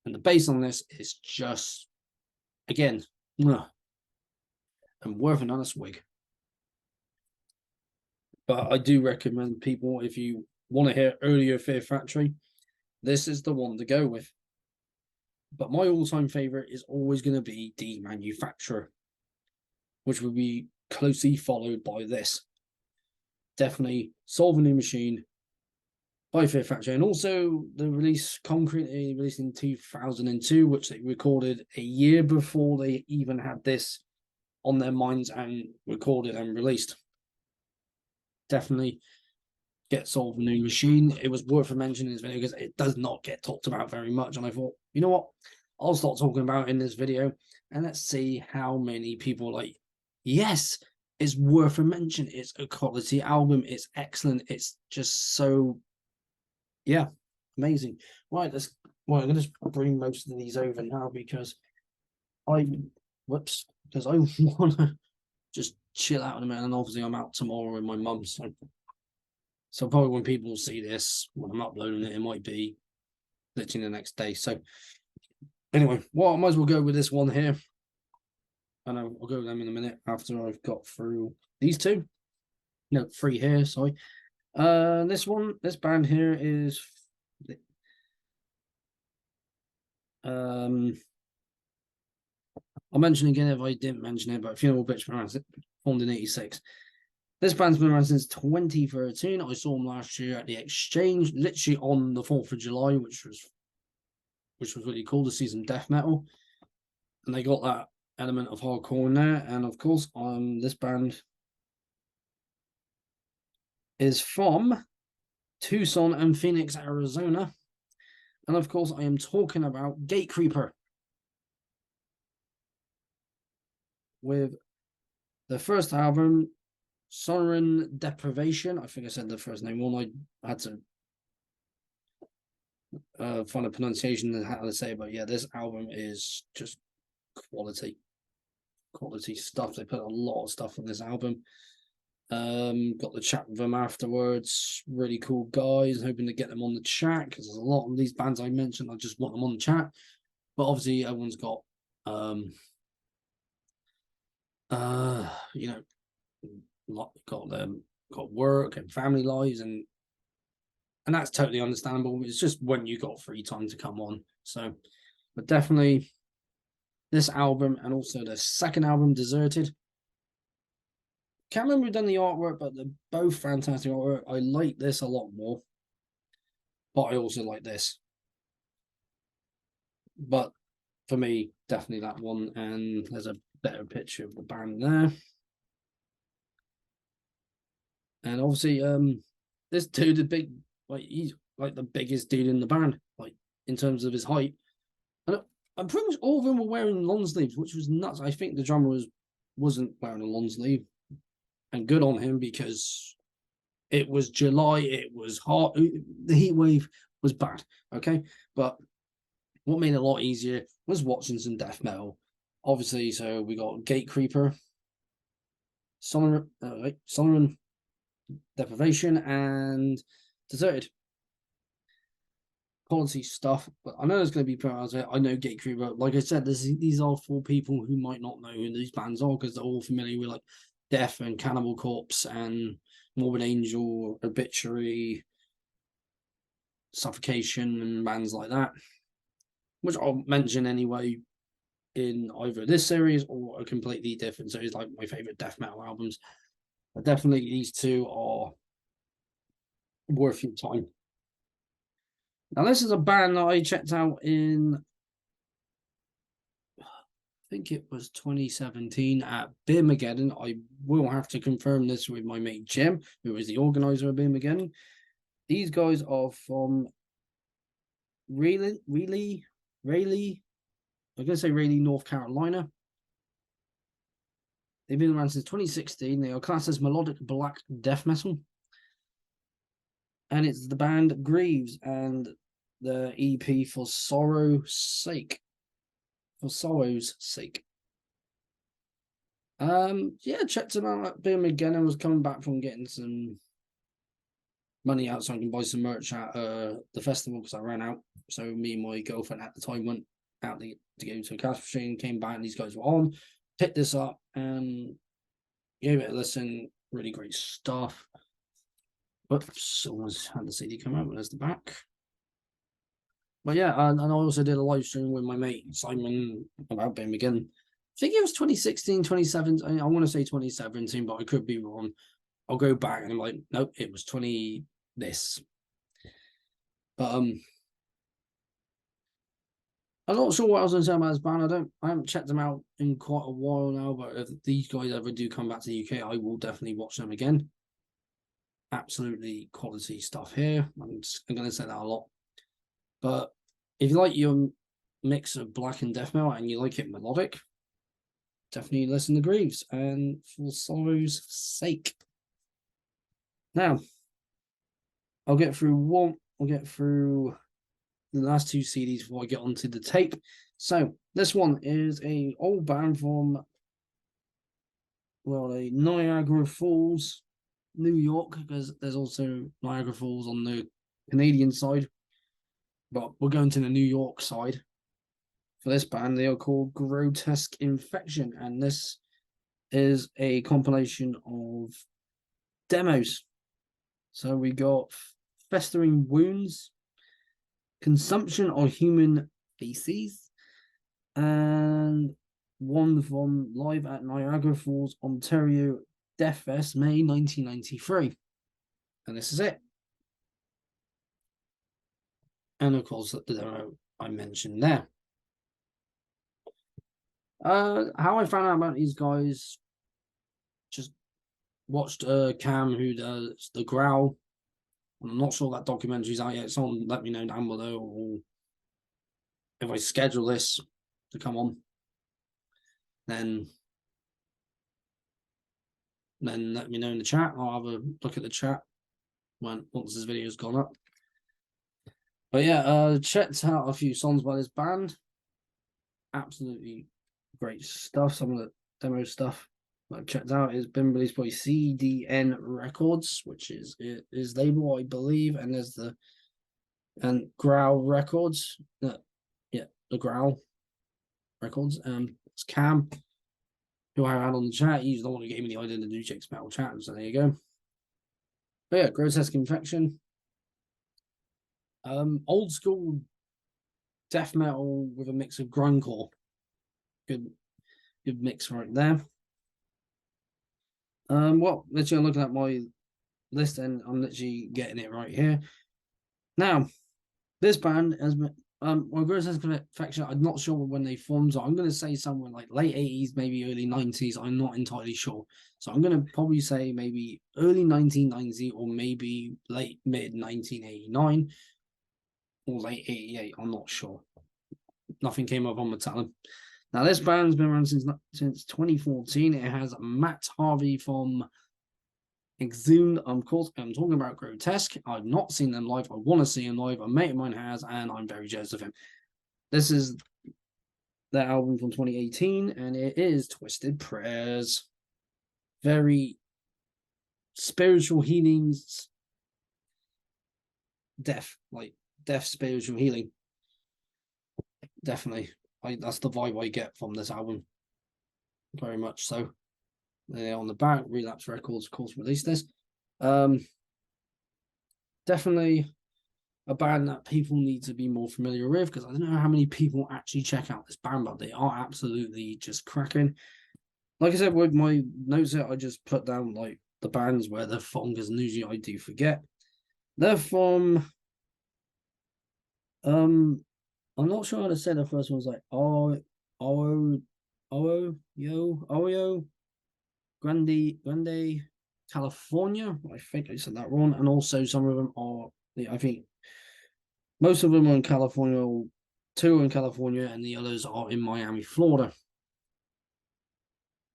And the bass on this is just, again, and worth another swig. But I do recommend people, if you want to hear earlier Fear Factory, this is the one to go with. But my all-time favorite is always going to be Demanufacturer, which will be closely followed by this. Definitely Soul of a New Machine by Fear Factory. And also the release, Concrete, released in 2002, which they recorded a year before they even had this on their minds and recorded and released. Definitely get Soul of a New Machine. It was worth a mention in this video because it does not get talked about very much. And I thought, you know what? I'll start talking about it in this video and let's see how many people like, yes, it's worth a mention. It's a quality album. It's excellent. It's just so, yeah, amazing. Right, I'm going to just bring most of these over now because I want to just chill out in a minute. And obviously I'm out tomorrow with my mum, so probably when people see this, when I'm uploading it, it might be literally the next day. So anyway, I might as well go with this one here. And I'll go with them in a minute after I've got through these two. No, three here, sorry. This band here is I'll mention again if I didn't mention it, but Funeral Bitch formed in 86. This band's been around since 2013. I saw them last year at the Exchange, literally on the 4th of July, which was really cool to see some death metal. And they got that element of hardcore in there. And of course, this band is from Tucson and Phoenix, Arizona. And of course, I am talking about Gatecreeper, with the first album, Sonoran Deprivation. I think I said the first name wrong. I had to find a pronunciation and how to say it, but yeah, this album is just quality stuff. They put a lot of stuff on this album. Got the chat with them afterwards. Really cool guys. Hoping to get them on the chat because there's a lot of these bands I mentioned. I just want them on the chat. But obviously, everyone's got you know, got work and family lives, and that's totally understandable. It's just when you got free time to come on. So, but definitely this album and also the second album, Deserted. Can't remember who done the artwork, but they're both fantastic artwork. I like this a lot more, but I also like this. But for me, definitely that one. And there's a better picture of the band there. And obviously, this dude, the big, like he's like the biggest dude in the band, like in terms of his height. And I'm pretty much all of them were wearing long sleeves, which was nuts. I think the drummer wasn't wearing a long sleeve, and good on him because it was July, it was hot, the heat wave was bad. Okay, but what made it a lot easier was watching some death metal. Obviously, so we got Gatecreeper, Sonoran Deprivation, and Deserted. Quality stuff, but I know there's going to be people out there. I know Gatecreeper. Like I said, these are for people who might not know who these bands are because they're all familiar with like Death and Cannibal Corpse and Morbid Angel, Obituary, Suffocation, and bands like that, which I'll mention anyway in either this series or a completely different series, like my favorite death metal albums. But definitely these two are worth your time. Now, this is a band that I checked out in, I think it was 2017 at Beermageddon. I will have to confirm this with my mate Jim, who is the organizer of Beermageddon. These guys are from Raleigh, I'm going to say Raleigh, North Carolina. They've been around since 2016. They are classed as melodic black death metal. And it's the band Greaves and the EP For Sorrow's Sake. For Sorrow's Sake. Yeah, checked them out at Beermageddon. I was coming back from getting some money out so I can buy some merch at the festival because I ran out. So me and my girlfriend at the time went out to go to a cash machine, came back, and these guys were on, picked this up and gave it a listen. Really great stuff. Oops, almost had the CD come out, but there's the back. But yeah, and I also did a live stream with my mate Simon about Beermageddon. I think it was 2016, 2017. I want to say 2017, but I could be wrong. I'll go back and I'm like, nope, it was 20 this. But I'm not sure what I was gonna say about this band. I haven't checked them out in quite a while now, but if these guys ever do come back to the UK, I will definitely watch them again. Absolutely quality stuff here. I'm gonna say that a lot. But if you like your mix of black and death metal and you like it melodic, definitely listen to Greaves and For Sorrow's Sake. Now, I'll get through the last two CDs before I get onto the tape. So this one is a old band from Niagara Falls, New York, because there's also Niagara Falls on the Canadian side. But we're going to the New York side for this band. They are called Grotesque Infection, and this is a compilation of demos. So we got Festering Wounds, Consumption of Human Feces, and one from Live at Niagara Falls, Ontario Death Fest, May 1993. And this is it. And of course, the demo I mentioned there. How I found out about these guys, just watched Cam, who does The Growl. I'm not sure that documentary's out yet. Someone let me know down below, or if I schedule this to come on, then let me know in the chat. I'll have a look at the chat once this video's gone up. But yeah, checked out a few songs by this band. Absolutely great stuff. Some of the demo stuff. I've checked out. It's been released by CDN Records, which is label, I believe, and there's the Growl Records. Yeah, the Growl Records. It's Cam, who I had on the chat. He's the one who gave me the idea to do Jake's Metal Chat, so there you go. But yeah, Grotesque Infection. Old school death metal with a mix of grindcore. Good mix right there. Well, literally looking at my list and I'm literally getting it right here. Now, this band has been well, Grotesque Infection, I'm not sure when they formed, so I'm gonna say somewhere like late 80s, maybe early 90s. I'm not entirely sure. So I'm gonna probably say maybe early 1990 or maybe late mid 1989 or late 88. I'm not sure. Nothing came up on my talent. Now, this band's been around since 2014. It has Matt Harvey from Exhumed. Of course, I'm talking about Grotesque. I've not seen them live. I want to see them live. A mate of mine has, and I'm very jealous of him. This is their album from 2018, and it is Twisted Prayers. Very spiritual healings, death spiritual healing. Definitely. That's the vibe I get from this album. Very much so. On the back, Relapse Records, of course, released this. Definitely a band that people need to be more familiar with, because I don't know how many people actually check out this band, but they are absolutely just cracking. Like I said, with my notes here, I just put down like the bands where they're from, because usually I do forget. They're from I'm not sure how to say the first one's like Oreo Grande, California. I think I said that wrong. And also some of them are, I think most of them are in California, two are in California, and the others are in Miami, Florida.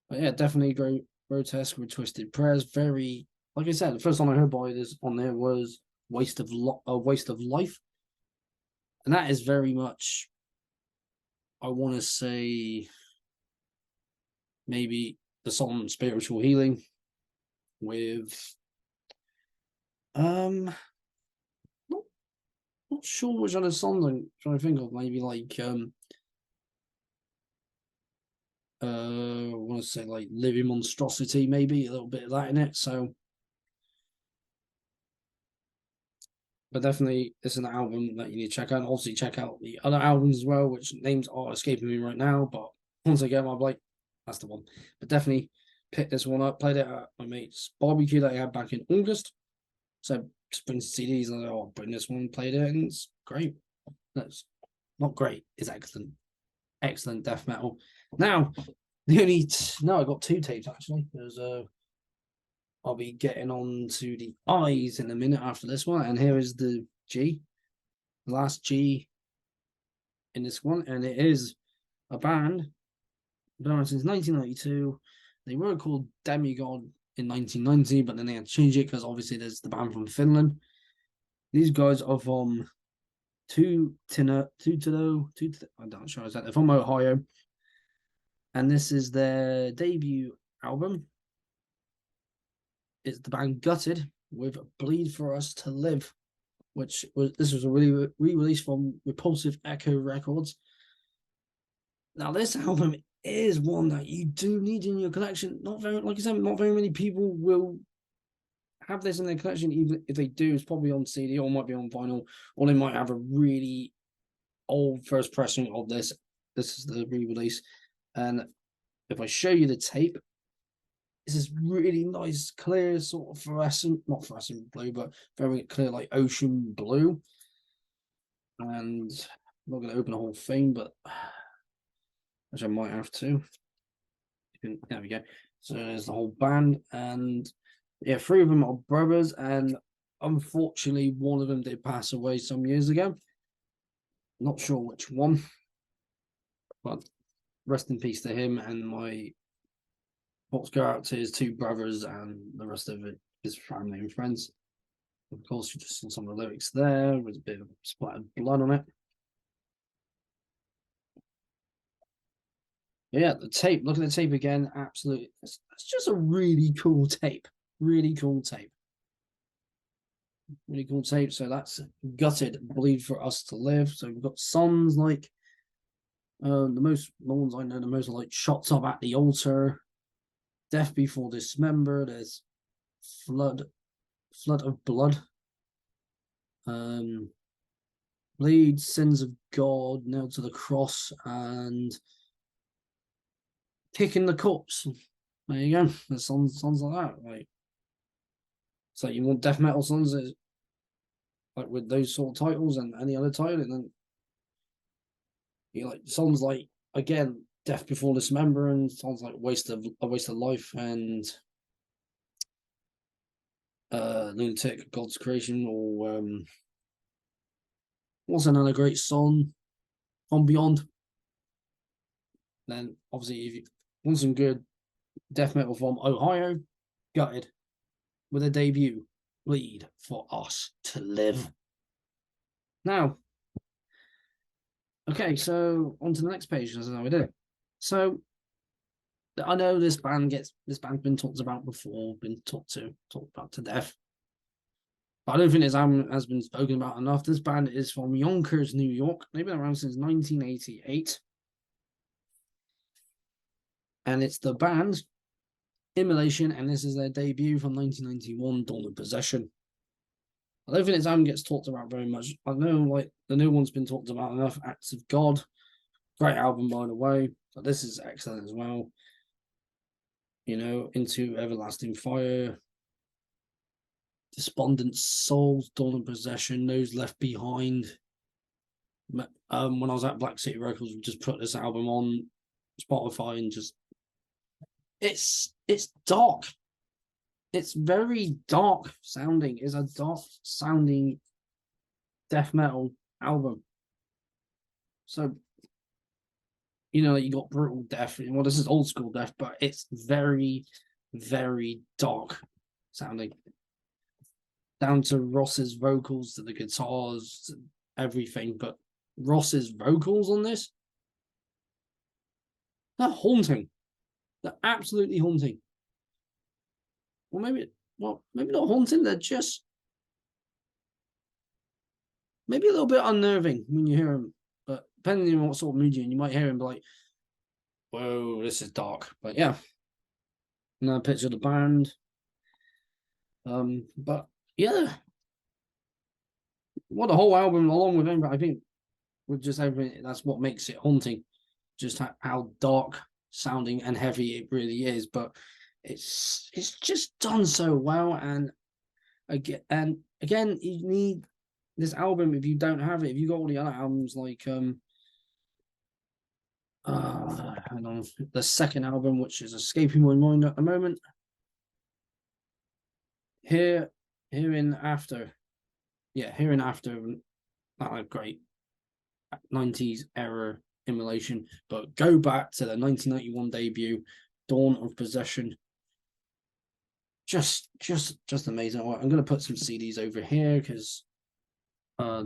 But yeah, definitely Grotesque with Twisted Prayers. Very, like I said, the first time I heard by this on there was Waste of Life. And that is very much, I want to say, maybe the song Spiritual Healing with not sure which other songs I'm trying to think of. Maybe like I want to say like Living Monstrosity, maybe a little bit of that in it. So, but definitely it's an album that you need to check out. And also check out the other albums as well, which names are escaping me right now. But once I get them, I'm like, that's the one. But definitely pick this one up. Played it at my mate's barbecue that I had back in August. So just bring CDs and I'll bring this one, played it, and it's great. That's not great, it's excellent. Excellent death metal. Now, I got two tapes actually. There's I'll be getting on to the I's in a minute after this one, and here is the G, the last G in this one, and it is a band been around since 1992. They were called Demigod in 1990, but then they had to change it because obviously there's the band from Finland. These guys are from I'm not sure. They're from Ohio, and this is their debut album. It's the band Gutted with Bleed for Us to Live, which was a re-release from Repulsive Echo Records. Now, this album is one that you do need in your collection. Not very, like I said, not very many people will have this in their collection. Even if they do, it's probably on CD or might be on vinyl, or they might have a really old first pressing of this. This is the re-release, and if I show you the tape, this is really nice, clear, sort of not fluorescent blue, but very clear, like ocean blue. And I'm not going to open the whole thing, but which I might have to. There we go. So there's the whole band, and yeah, three of them are brothers, and unfortunately, one of them did pass away some years ago. Not sure which one, but rest in peace to him. And my thoughts go out to his two brothers and the rest of his family and friends. Of course, you just saw some of the lyrics there with a bit of splattered blood on it. Yeah, the tape. Look at the tape again. Absolutely, it's just a really cool tape. Really cool tape. Really cool tape. So that's Gutted, Bleed for Us to Live. So we've got songs like the ones I know the most are like Shots Up at the Altar, Death Before Dismember. There's Flood, Flood of Blood. Um, Bleed, Sins of God, Nailed to the Cross, and Kicking the Corpse. There you go. There's songs like that. Like, so you want death metal songs like with those sort of titles and any other title, and then you like songs like again Death Before Dismember and songs like A Waste of Life and Lunatic, God's Creation, or what's another great song? On Beyond. Then obviously if you want some good death metal from Ohio, Gutted with a debut, Bleed for Us to Live. Now, okay, so on to the next page. That's how we do it. So I know this band's been talked about before, been talked about to death. But I don't think this album has been spoken about enough. This band is from Yonkers, New York. They've been around since 1988. And it's the band Immolation, and this is their debut from 1991, Dawn of Possession. I don't think this album gets talked about very much. I know like the new one's been talked about enough. Acts of God, great album by the way. But this is excellent as well. You know, Into Everlasting Fire, Despondent Souls, Dawn of Possession, Those Left Behind. When I was at Black City Records, we just put this album on Spotify and just it's dark. It's very dark sounding. It's a dark sounding death metal album. So, you know, you got brutal death. Well, this is old school death, but it's very, very dark sounding. Down to Ross's vocals, to the guitars, to everything. But Ross's vocals on this, they're haunting. They're absolutely haunting. Well, maybe not haunting. They're just maybe a little bit unnerving when you hear them. But depending on what sort of mood you're in, you might hear him be like, "Whoa, this is dark." But yeah, another picture of the band. But yeah, what the whole album, along with everything, I think, with just everything, that's what makes it haunting. Just how dark sounding and heavy it really is. But it's just done so well, and again, you need this album if you don't have it. If you got all the other albums like hang on, the second album, which is escaping my mind at the moment. Here in after, yeah, here and after, that great 90s era Immolation, but go back to the 1991 debut, Dawn of Possession. Just amazing. I'm going to put some CDs over here because I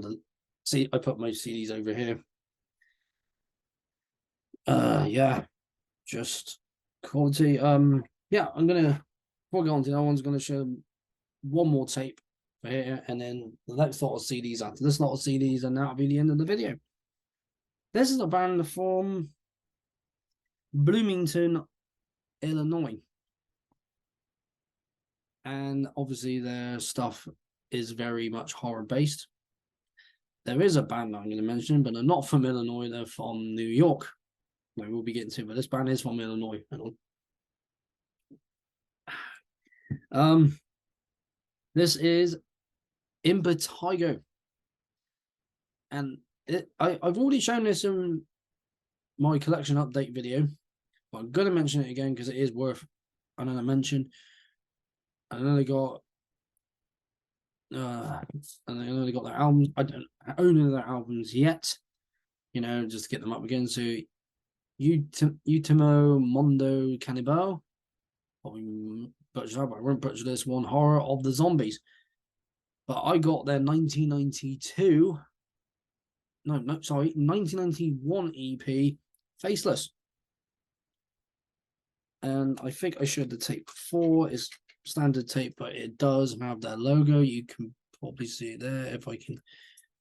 put most CDs over here. Yeah, just quality. Yeah, I'm gonna before we go on to that one's gonna show one more tape for here, and then the next lot of CDs after this lot of CDs, and that'll be the end of the video. This is a band from Bloomington, Illinois, and obviously their stuff is very much horror based. There is a band that I'm going to mention, but they're not from Illinois. They're from New York. We will be getting to, but this band is from Illinois. This is Impetigo, and I've already shown this in my collection update video, but I'm going to mention it again because it is worth another mention. And then they got their albums. I don't own their albums yet, you know, just to get them up again. So Ultimo Mondo Cannibal, probably butchered up, but I won't butcher this one. Horror of the Zombies. But I got their 1992, no, sorry, 1991 EP, Faceless. And I think I showed the tape before. It's standard tape, but it does have their logo. You can probably see it there if I can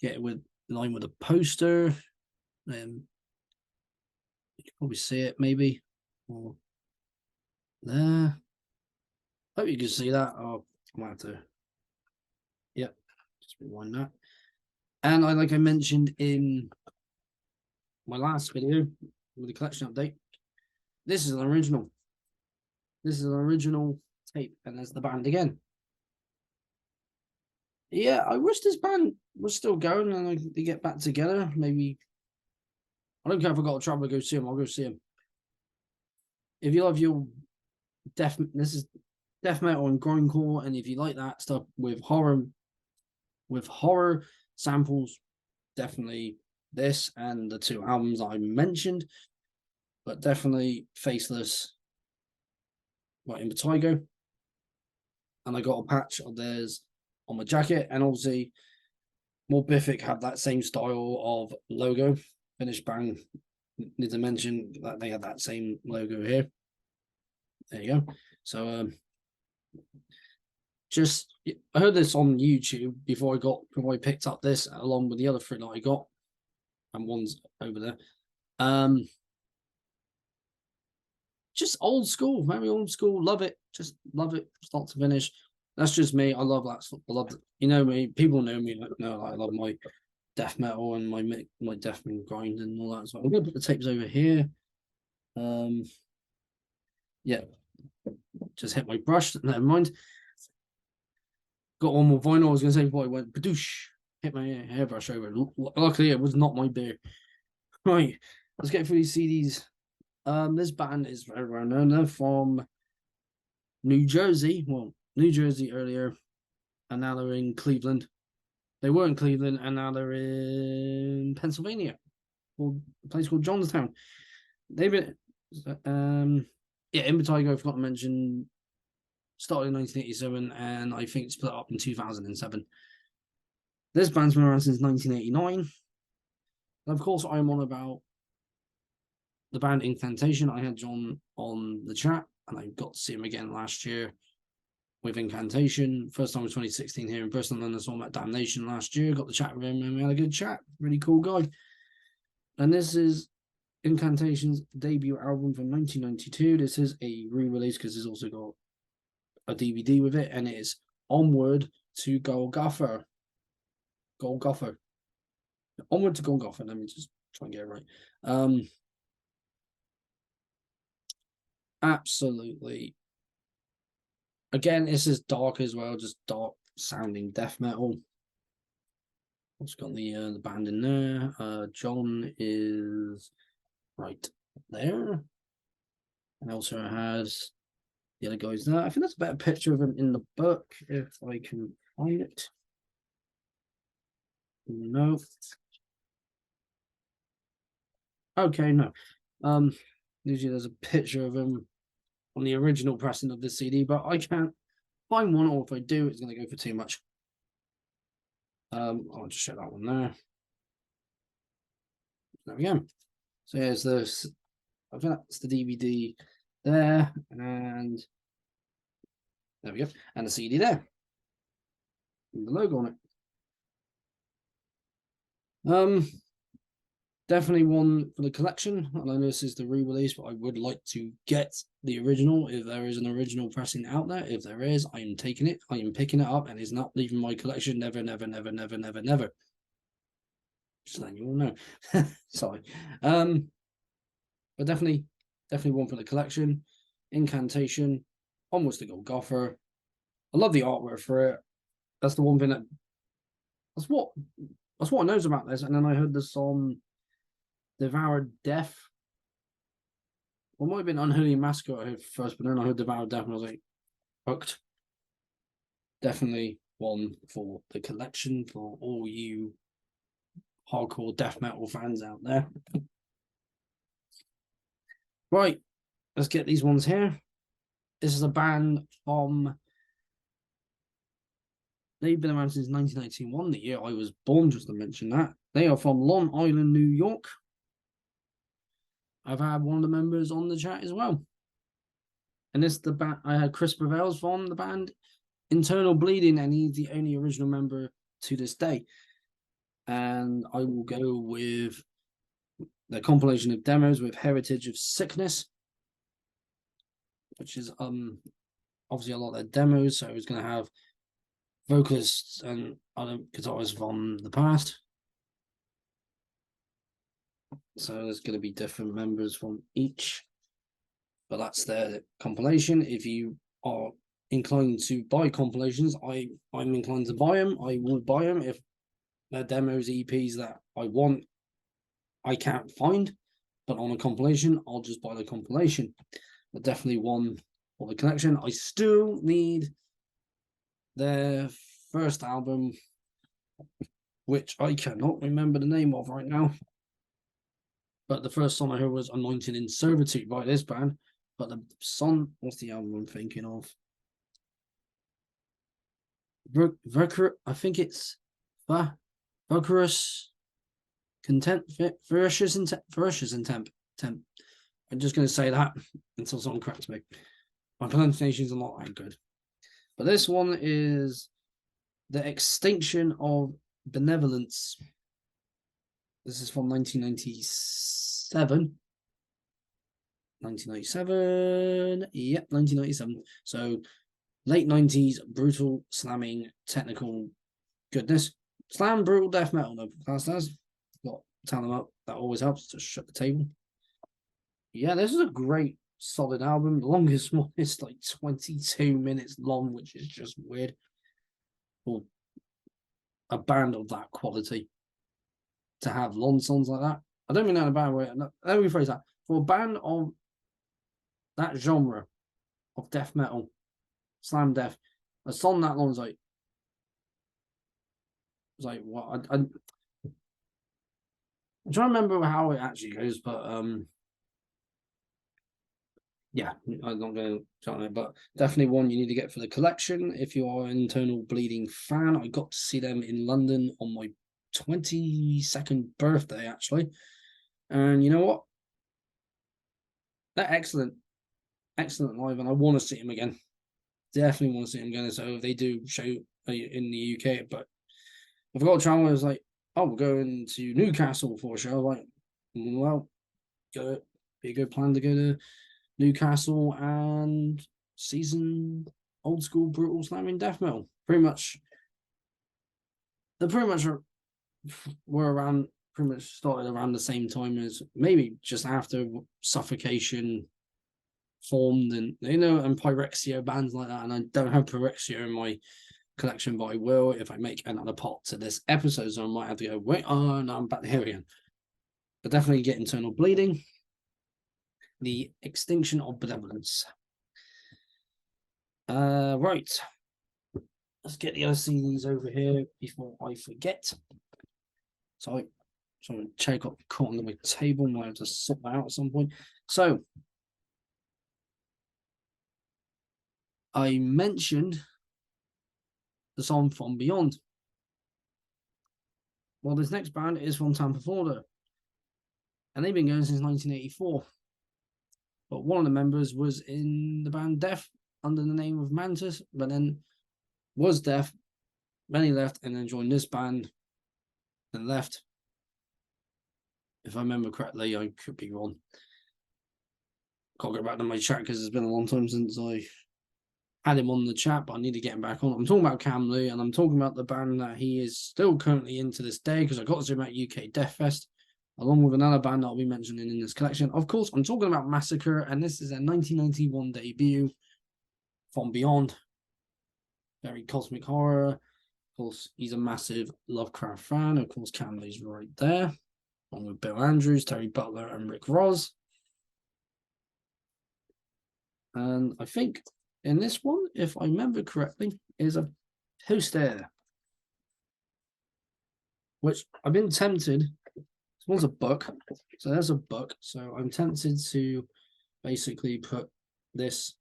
get it with line with a poster. Then you can probably see it maybe. Or there. Hope you can see that. Oh, I might have to. Yep, just rewind that. And like I mentioned in my last video with the collection update, this is an original. This is an original tape, and there's the band again. Yeah, I wish this band was still going and they get back together. Maybe I don't care if I got a trouble to go see them. I'll go see them. If you love your this is death metal and grindcore, and if you like that stuff with horror samples, definitely this and the two albums I mentioned. But definitely Faceless, right, Impetigo. And I got a patch of theirs on my jacket, and obviously Morbific have that same style of logo. Finished Bang, need to mention that they had that same logo here. There you go. So just I heard this on YouTube before I picked up this along with the other three that I got, and one's over there. Just old school, very old school. Love it. Just love it, start to finish. That's just me. I love that. I love, you know me. People know me. I love my death metal and my death metal grind and all that. So I'm gonna put the tapes over here. Yeah, just hit my brush. Never mind. Got one more vinyl. I was gonna say before I went badoosh, hit my hairbrush over. Luckily, it was not my beer. Right, let's get through these CDs. This band is very well known. They're from New Jersey. Well, New Jersey earlier, and now they're in Cleveland. They were in Cleveland, and now they're in Pennsylvania, a place called Johnstown. They've been, Impetigo, I forgot to mention, started in 1987, and I think split up in 2007. This band's been around since 1989. And of course, I'm on about the band Incantation. I had John on the chat, and I got to see him again last year with Incantation. First time was 2016 here in Bristol, and then I saw him at Damnation last year. Got the chat with him, and we had a good chat. Really cool guy. And this is Incantation's debut album from 1992. This is a re-release because it's also got a DVD with it, and it is Onward to Golgotha. Golgotha. Onward to Golgotha. Let me just try and get it right. Absolutely. Again, this is dark as well, just dark sounding death metal. I've got the band in there. John is right there. And also has the other guys there. I think that's a better picture of him in the book if I can find it. No. Okay, no. Usually there's a picture of him on the original pressing of the CD, but I can't find one, or if I do, it's going to go for too much. I'll just show that one there. There we go. So here's this. I think that's the DVD there, and there we go, and the CD there, and the logo on it. Definitely one for the collection. I know this is the re-release, but I would like to get the original if there is an original pressing out there. If there is, I am taking it. I am picking it up, and it's not leaving my collection. Never, never, never, never, never, never. Just letting you all know. Sorry. But definitely one for the collection. Incantation, Almost to Golgotha. I love the artwork for it. That's the one thing that's what I knows about this. And then I heard the song Devoured Death. Well, it might have been Unholy Massacre I heard first, but then I heard Devoured Death and I was like, hooked. Definitely one for the collection for all you hardcore death metal fans out there. Right, let's get these ones here. This is a band from, they've been around since 1991, the year I was born, just to mention that. They are from Long Island, New York. I've had one of the members on the chat as well. And this the band I had Chris Prevails from the band Internal Bleeding, and he's the only original member to this day. And I will go with the compilation of demos with Heritage of Sickness, which is obviously a lot of their demos. So it's going to have vocalists and other guitarists from the past. So there's going to be different members from each, but that's their compilation. If you are inclined to buy compilations, I'm inclined to buy them. I will buy them if they're demos, EPs that I want, I can't find, but on a compilation, I'll just buy the compilation. But definitely one for the collection. I still need their first album, which I cannot remember the name of right now. But the first song I heard was Anointed in Servitude by this band. But the song, what's the album I'm thinking of? I think it's Vocurus Content, Ferocious Intent. I'm just going to say that until someone corrects me. My pronunciations are not that good. But this one is The Extinction of Benevolence. This is from 1997. 1997. Yep, 1997. So late 90s, brutal, slamming, technical goodness. Slam, brutal death metal, though. Class does. Got to tell them up. That always helps to shut the table. Yeah, this is a great, solid album. The longest one is like 22 minutes long, which is just weird. For a band of that quality to have long songs like that. I don't mean that in a bad way. Let me rephrase that. For a band of that genre of death metal, slam death, a song that long is like what? I'm trying to remember how it actually goes, but yeah, I'm not going to tell it, but definitely one you need to get for the collection if you are an Internal Bleeding fan. I got to see them in London on my 22nd birthday, actually. And you know what? They're excellent live, and I want to see them again. Definitely want to see them again. So if they do show in the UK, but I forgot to travel. I was like, oh, we're going to Newcastle for a show. I was like, well, be a good plan to go to Newcastle and season old school brutal slamming death metal. They pretty much were around, pretty much started around the same time as maybe just after Suffocation formed, and and Pyrexia bands like that. And I don't have Pyrexia in my collection, but I will if I make another pot to this episode. So I might have to go, wait, oh no, I'm back here again. But definitely get Internal Bleeding. The Extinction of Benevolence. Right. Let's get the other CDs over here before I forget. So I'm going to check up caught on my table. I might have to sort that out at some point. So I mentioned the song From Beyond. Well, this next band is from Tampa, Florida. And they've been going since 1984. But one of the members was in the band Death under the name of Mantis, but then was Death. Then he left and then joined this band and left. If I remember correctly, I could be wrong. Can't go back to my chat because it's been a long time since I had him on the chat, but I need to get him back on. I'm talking about Cam Lee, and I'm talking about the band that he is still currently in to this day, because I got to see him at UK Death Fest, along with another band that I'll be mentioning in this collection. Of course, I'm talking about Massacre, and this is their 1991 debut, From Beyond. Very cosmic horror. Of course, he's a massive Lovecraft fan. Of course, Cam Lee's right there, along with Bill Andrews, Terry Butler, and Rick Ross. And I think in this one, if I remember correctly, is a poster, which I've been tempted. This one's a book, so there's a book. So I'm tempted to basically put this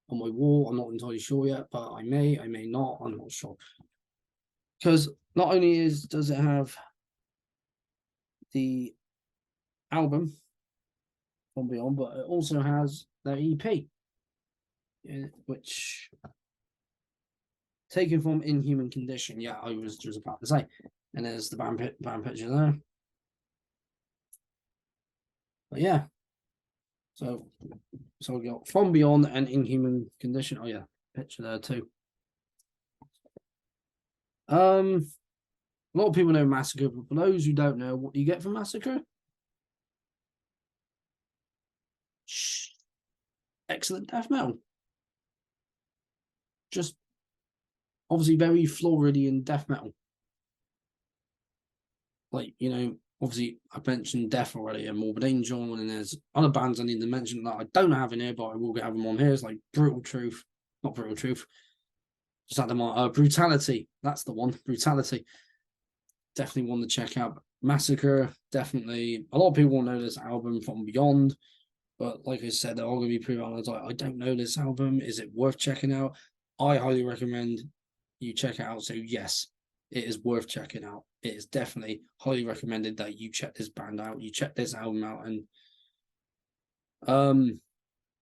on my wall. I'm not entirely sure yet, but I may not. I'm not sure, because not only does it have the album From Beyond, but it also has their EP. which taken from Inhuman Condition. Yeah, I was just about to say. And there's the band picture there. But yeah. So we got From Beyond and Inhuman Condition. Oh yeah, picture there too. A lot of people know Massacre, but for those who don't know, what do you get from Massacre? Excellent death metal. Just obviously very Floridian death metal. Like, you know, obviously I mentioned Death already and Morbid Angel, and there's other bands I need to mention that I don't have in here, but I will have them on here. It's like Brutal Truth, not Brutal Truth. Just had them on Brutality. That's the one. Brutality. Definitely one to check out. Massacre, definitely. A lot of people will know this album From Beyond, but like I said, they're all going to be pretty honest. I don't know this album. Is it worth checking out? I highly recommend you check it out. So yes, it is worth checking out. It is definitely highly recommended that you check this band out. You check this album out, and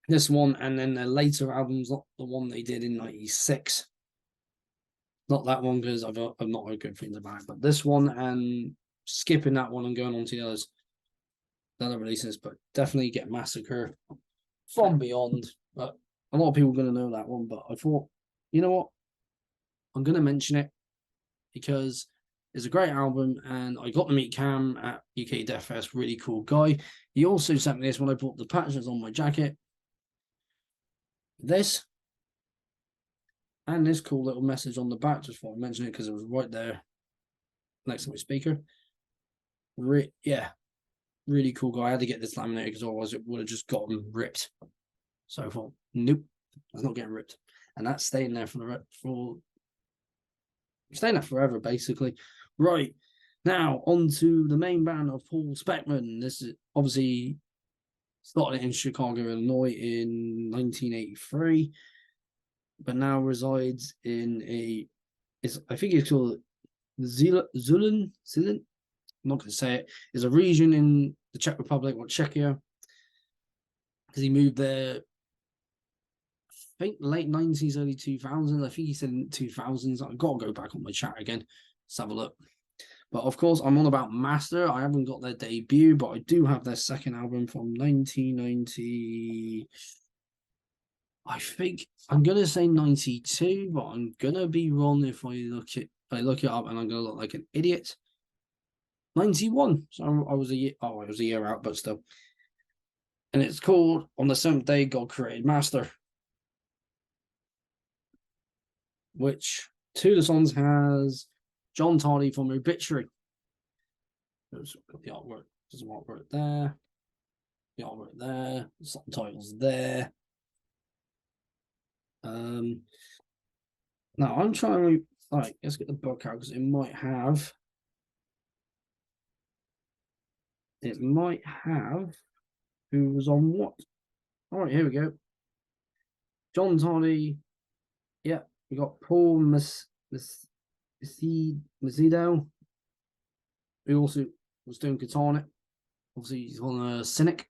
this one, and then their later albums, not the one they did in '96. Not that one because I've not heard good things about it, but this one, and skipping that one and going on to the other releases, but definitely get Massacre From Beyond. But a lot of people are going to know that one, but I thought, you know what? I'm going to mention it because it's a great album, and I got to meet Cam at UK Death Fest. Really cool guy. He also sent me this when I bought the patches on my jacket. This and this cool little message on the back. Just thought I'd mention it because it was right there next to my speaker. Yeah, really cool guy. I had to get this laminated because otherwise it would have just gotten ripped. So I thought, nope, it's not getting ripped, and that's staying there for staying there forever, basically. Right now, on to the main band of Paul Speckman. This is obviously started in Chicago, Illinois in 1983, but now resides in I think it's called Zulen. I'm not going to say it. It's a region in the Czech Republic or Czechia, because he moved there, I think late 90s, early 2000s. I think he said in 2000s. I've got to go back on my chat again. Let's have a look. But of course, I'm on about Master. I haven't got their debut, but I do have their second album from 1990. I think I'm gonna say 92, but I'm gonna be wrong if I look it up and I'm gonna look like an idiot. 91. So I was a year. Oh, I was a year out, but still. And it's called On the Seventh Day God Created Master, which two of the songs has John Tardy from Obituary. There's the artwork. There's some artwork there. The artwork there. The subtitles there. Now I'm trying to. All right, let's get the book out because it might have. Who was on what. All right, here we go. John Tardy. Yeah, we got Paul Macedo, who also was doing guitar on it. Obviously, he's on a Cynic,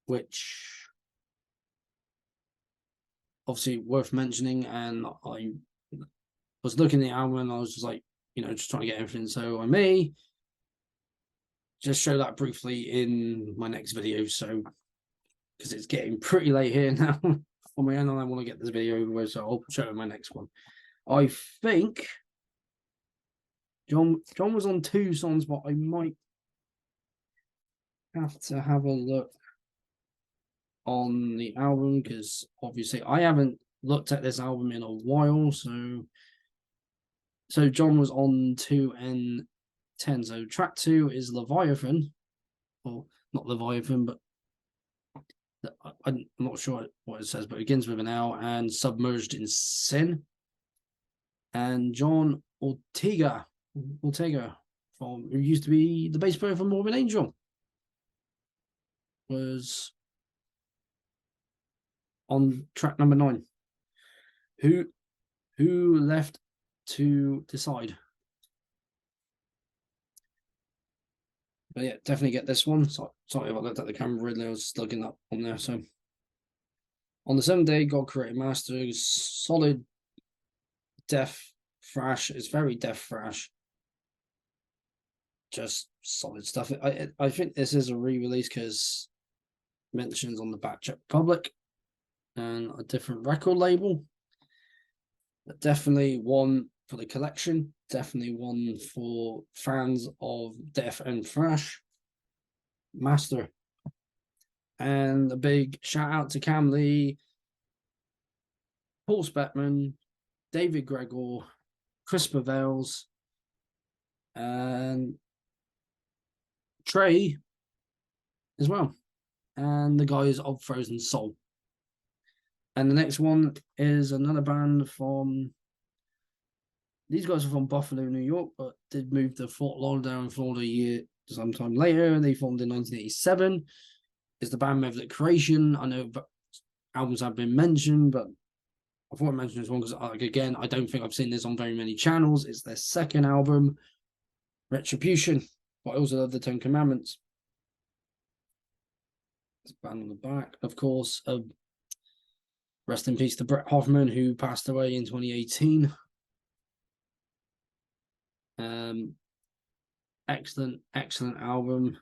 which obviously worth mentioning. And I was looking at the album and I was just like, just trying to get everything. So I may just show that briefly in my next video. So, because it's getting pretty late here now on my end, and I want to get this video over with, so I'll show it in my next one. I think John was on 2 songs, but I might have to have a look on the album because obviously I haven't looked at this album in a while. So John was on 2 and 10. So track 2 is Leviathan, or not Leviathan, but I'm not sure what it says, but it begins with an L, and Submerged in Sin. And John Ortega from who used to be the bass player for Morbid Angel was on track number 9. Who left to decide? But yeah, definitely get this one. Sorry if I looked at the camera really. I was just looking up on there. So On the seventh day, God created Masters, solid death thrash. It's very death thrash. Just solid stuff. I think this is a re-release because mentions on the back Czech Republic and a different record label. But definitely one for the collection. Definitely one for fans of death and thrash. Master. And a big shout out to Cam Lee, Paul Speckman, David Gregor, Chris Bavales, and Trey as well. And the guys of Frozen Soul. And the next one is another band from, these guys are from Buffalo, New York, but did move to Fort Lauderdale in Florida a year sometime later. They formed in 1987. It's the band Maverick Creation. I know albums have been mentioned, but I thought I mentioned this one because, again, I don't think I've seen this on very many channels. It's their second album, Retribution, but I also love the Ten Commandments. It's a band on the back, of course. Rest in peace to Brett Hoffman, who passed away in 2018. Excellent album.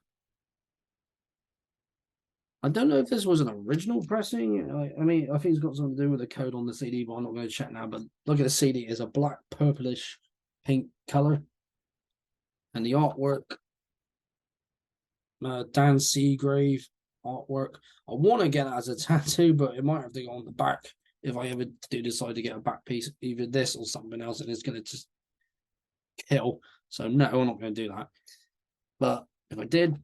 I don't know if this was an original pressing. I mean, I think it's got something to do with the code on the CD, but I'm not going to check now. But look at the CD; it's a black, purplish, pink color, and the artwork. Dan Seagrave artwork. I want to get it as a tattoo, but it might have to go on the back if I ever do decide to get a back piece, either this or something else, and it's going to just kill. So no, I'm not going to do that. But if I did,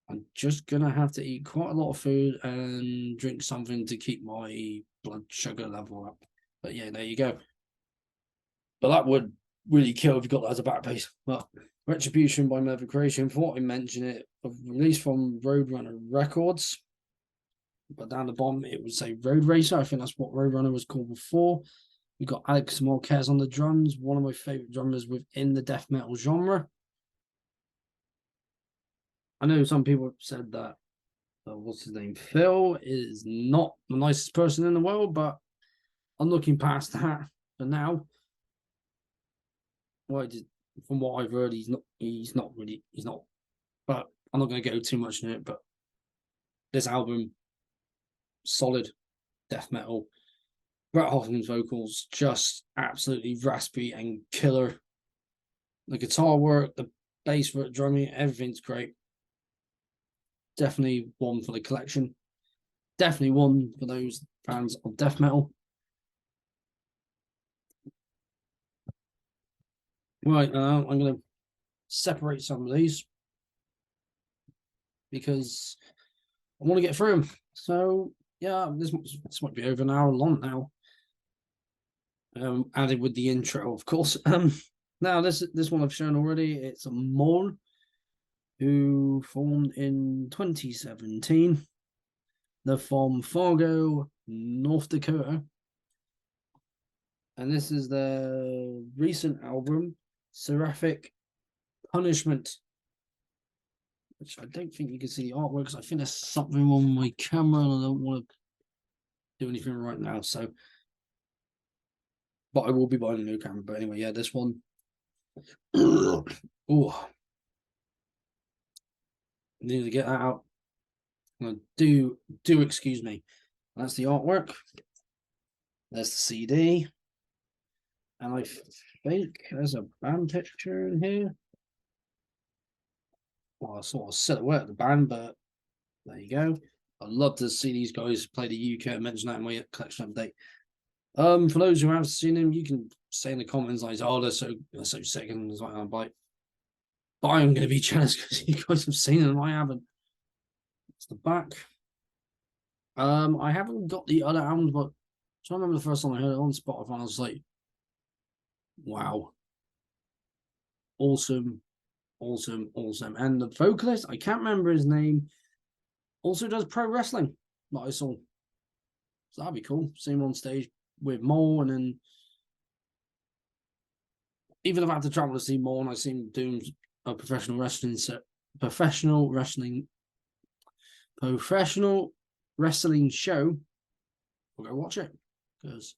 I'm just going to have to eat quite a lot of food and drink something to keep my blood sugar level up. But yeah, there you go. But that would really kill if you got that as a back piece. But Retribution by Maverick Creation, thought I mentioned it, released from Roadrunner Records. But down the bottom, it would say Road Racer. I think that's what Roadrunner was called before. We've got Alex Marquez on the drums, one of my favorite drummers within the death metal genre. I know some people said that, what's his name, Phil is not the nicest person in the world, but I'm looking past that for now. Well, from what I've heard, he's not. But I'm not going to go too much into it. But this album, solid death metal. Brett Hoffman's vocals just absolutely raspy and killer. The guitar work, the bass work, drumming, everything's great. Definitely one for the collection. Definitely one for those fans of death metal. Right, I'm going to separate some of these because I want to get through them. So yeah, this might be over an hour long now. Added with the intro, of course. Now this one I've shown already. It's a Maul who formed in 2017. They're from Fargo, North Dakota, and this is their recent album, Seraphic Punishment, which I don't think you can see the artwork because I think there's something on my camera and I don't want to do anything right now. So, but I will be buying a new camera. But anyway, yeah, this one. Oh, need to get that out. Do excuse me. That's the artwork. There's the CD. And I think there's a band picture in here. Well, I sort of silhouette of the band, but there you go. I'd love to see these guys play the UK. I mentioned that in my collection update. For those who haven't seen them, you can say in the comments like, "Oh, they're so sick," and it's like, "I'm like," but I'm going to be jealous because you guys have seen them. I haven't. It's the back. I haven't got the other albums, but I remember the first time I heard it on Spotify, I was like, "Wow, awesome, awesome, awesome!" And the vocalist, I can't remember his name, also does pro wrestling that I saw. So that'd be cool. See him on stage with Mole, and then even if I had to travel to see Mole and I see him doing a professional wrestling show, we'll go watch it. Because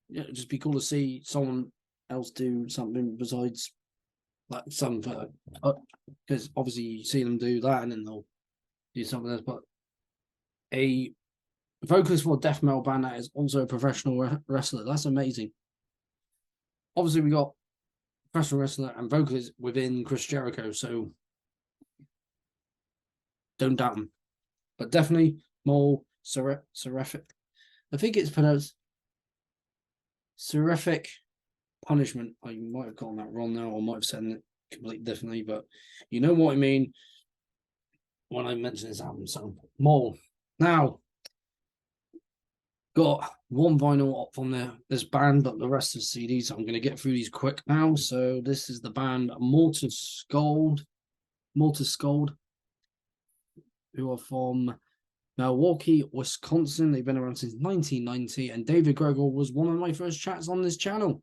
yeah, it'd just be cool to see someone else do something besides like some, because obviously you see them do that and then they'll do something else. But a vocalist for a death metal band that is also a professional wrestler, that's amazing. Obviously, we got professional wrestler and vocalist within Chris Jericho, so don't doubt him. But definitely more seraphic. I think it's pronounced seraphic punishment. I might have gotten that wrong now, or might have said it completely differently, but you know what I mean when I mention this album. So more. Now, got one vinyl up from this band, but the rest of the CDs, so I'm going to get through these quick now. So this is the band Mortis Gold, who are from Milwaukee, Wisconsin. They've been around since 1990, and David Gregor was one of my first chats on this channel.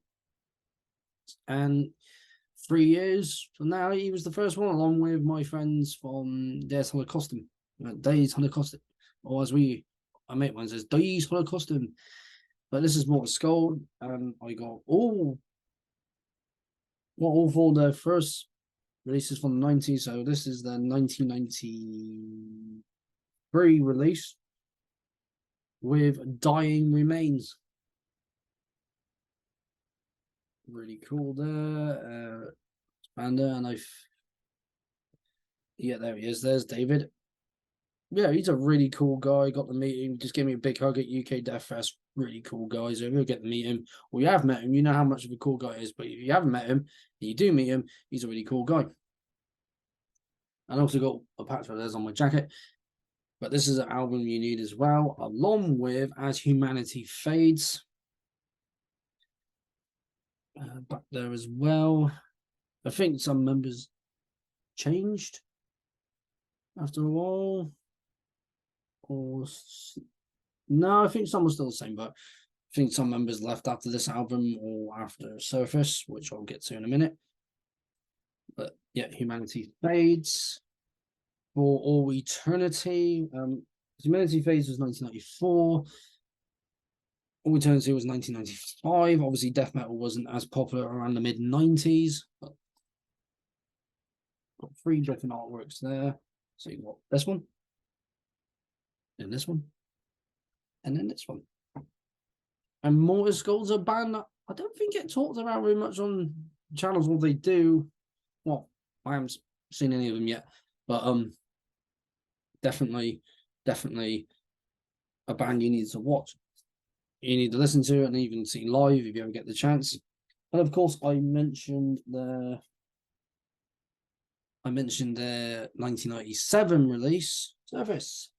And 3 years from now, he was the first one, along with my friends from Days Holocaustum, or as I mate one says, Days Holocaustum. But this is Mortis Gold, and I got all for the first releases from the 90s. So this is the 1993 release with Dying Remains. Really cool there. And yeah, there he is. There's David. Yeah, he's a really cool guy. Got to meet him. Just gave me a big hug at UK Death Fest. Really cool guy. So if you get to meet him, or you have met him, you know how much of a cool guy he is. But if you haven't met him, and you do meet him, he's a really cool guy. And I also got a patch of theirs on my jacket. But this is an album you need as well, along with As Humanity Fades. Back there as well. I think some members changed after a while. Or no, I think some were still the same, but I think some members left after this album or after Surface, which I'll get to in a minute. But yeah, Humanity Fades for All Eternity. Humanity Fades was 1994. All Eternity was 1995. Obviously, death metal wasn't as popular around the mid-90s. But got 3 different artworks there. So you got this one, and this one, and then this one. And Mortis Gold's a band that I don't think get talked about very much on channels. What they do, well, I haven't seen any of them yet, but definitely a band you need to watch. You need to listen to it and even see live if you ever get the chance. And of course, I mentioned their 1997 release, Surface,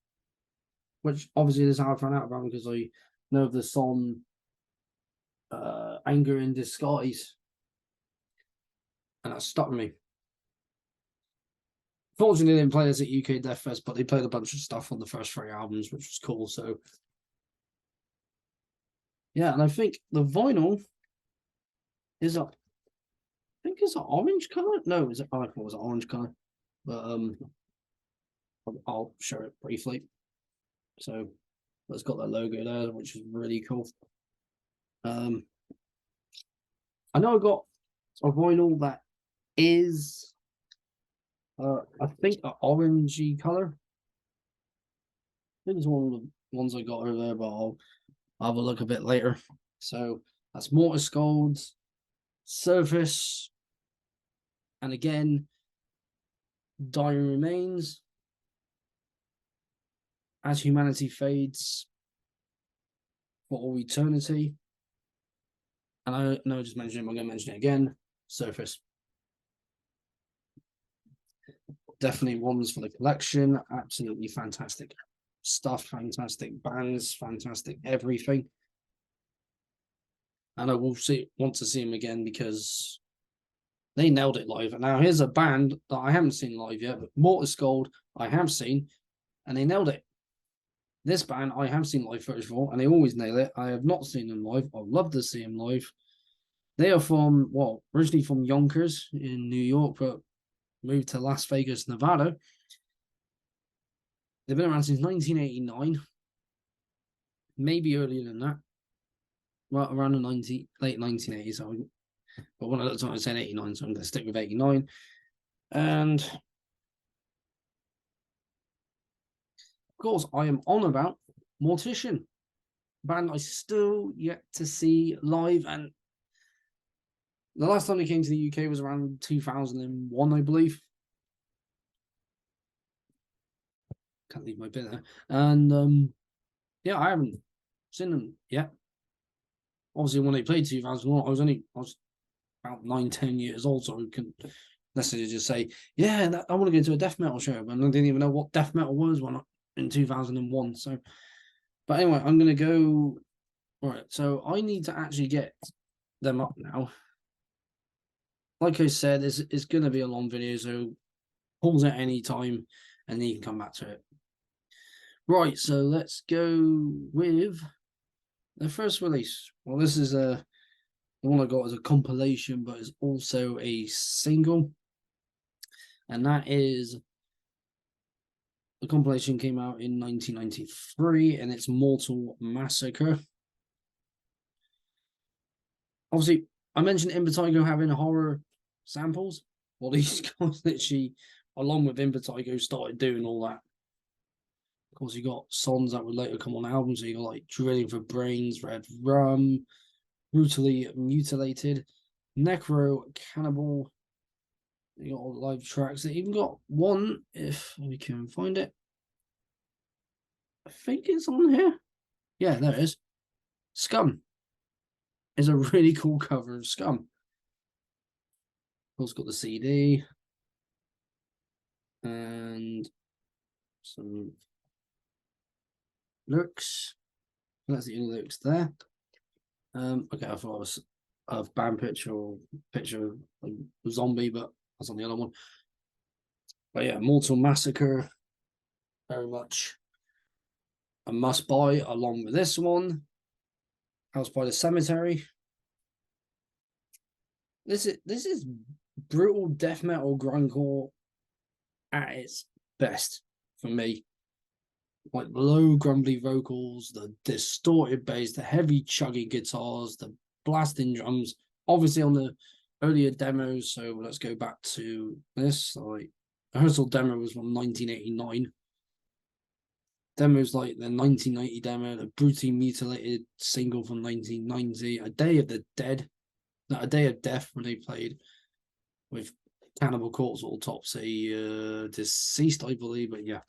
which obviously is how I found out about because I know the song Anger in Disguise, and that stuck with me. Fortunately, they didn't play this at UK Death Fest, but they played a bunch of stuff on the first 3 albums, which was cool. So yeah, and I think the vinyl is up. I think it's an orange color. No, is it? I thought it was an orange color, but I'll show it briefly. So it's got that logo there, which is really cool. I know I got a vinyl that is, I think, an orangey color. I think it's one of the ones I got over there, but I'll have a look a bit later. So that's Mortis Gold, Surface, and again, Dying Remains, As Humanity Fades, For All Eternity. And I know I just mentioned it, I'm going to mention it again, Surface. Definitely ones for the collection. Absolutely fantastic stuff, fantastic bands, fantastic everything. And I will want to see them again because they nailed it live. And now here's a band that I haven't seen live yet, but Mortis Gold I have seen, and they nailed it. This band I have seen live footage for, and they always nail it. I have not seen them live. I'd love to see them live. They are from, well, originally from Yonkers in New York, but moved to Las Vegas, Nevada. They've been around since 1989, maybe earlier than that. Well, around the late 1980s. But one at the time I said 89, so I'm going to stick with 89. And of course, I am on about Mortician, band I still yet to see live. And the last time they came to the UK was around 2001, I believe. Can't leave my bit there. And yeah, I haven't seen them yet. Obviously, when they played 2001, I was about 9, 10 years old, so I couldn't necessarily just say, yeah, I want to go to a death metal show. But I didn't even know what death metal was in 2001. So, but anyway, I'm going to go. All right, so I need to actually get them up now. Like I said, it's going to be a long video, so pause at any time and then you can come back to it. Right, so let's go with the first release. Well, this is the one I got as a compilation, but it's also a single. And that is, the compilation came out in 1993 and it's Mortal Massacre. Obviously, I mentioned Impetigo having horror samples. Well, these guys literally, along with Impetigo, started doing all that. Of course, you got songs that would later come on albums. So you got like Drilling for Brains, Red Rum, Brutally Mutilated, Necro Cannibal. You got all the live tracks. They even got one, if we can find it. I think it's on here. Yeah, there it is. Scum is a really cool cover of Scum. Also got the CD and some lyrics. That's the only lyrics there. Okay, I thought it was a band picture or picture of a zombie, but that's on the other one. But yeah, Mortal Massacre, very much a must buy along with this one. House by the Cemetery. This is brutal death metal grindcore at its best for me. Like low grumbly vocals, the distorted bass, the heavy chuggy guitars, the blasting drums. Obviously on the earlier demos, so let's go back to this. Like the Herzl demo was from 1989. Demos like the 1990 demo, the Brutally Mutilated single from 1990, A Day of the Dead, A Day of Death, when they played with Cannibal Corpse, Autopsy, Deceased, I believe, but yeah.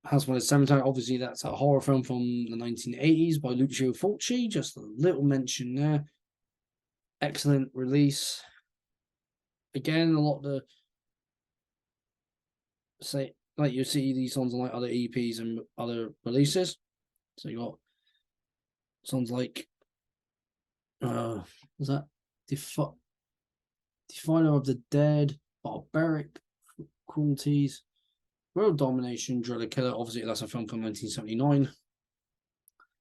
House by the Cemetery, obviously that's a horror film from the 1980s by Lucio Fulci, just a little mention there. Excellent release. Again, a lot of the, say, like you see these songs on like other EPs and other releases. So you got songs like was that Definer of the Dead, Barbaric Cruelties, World Domination, Driller Killer. Obviously, that's a film from 1979.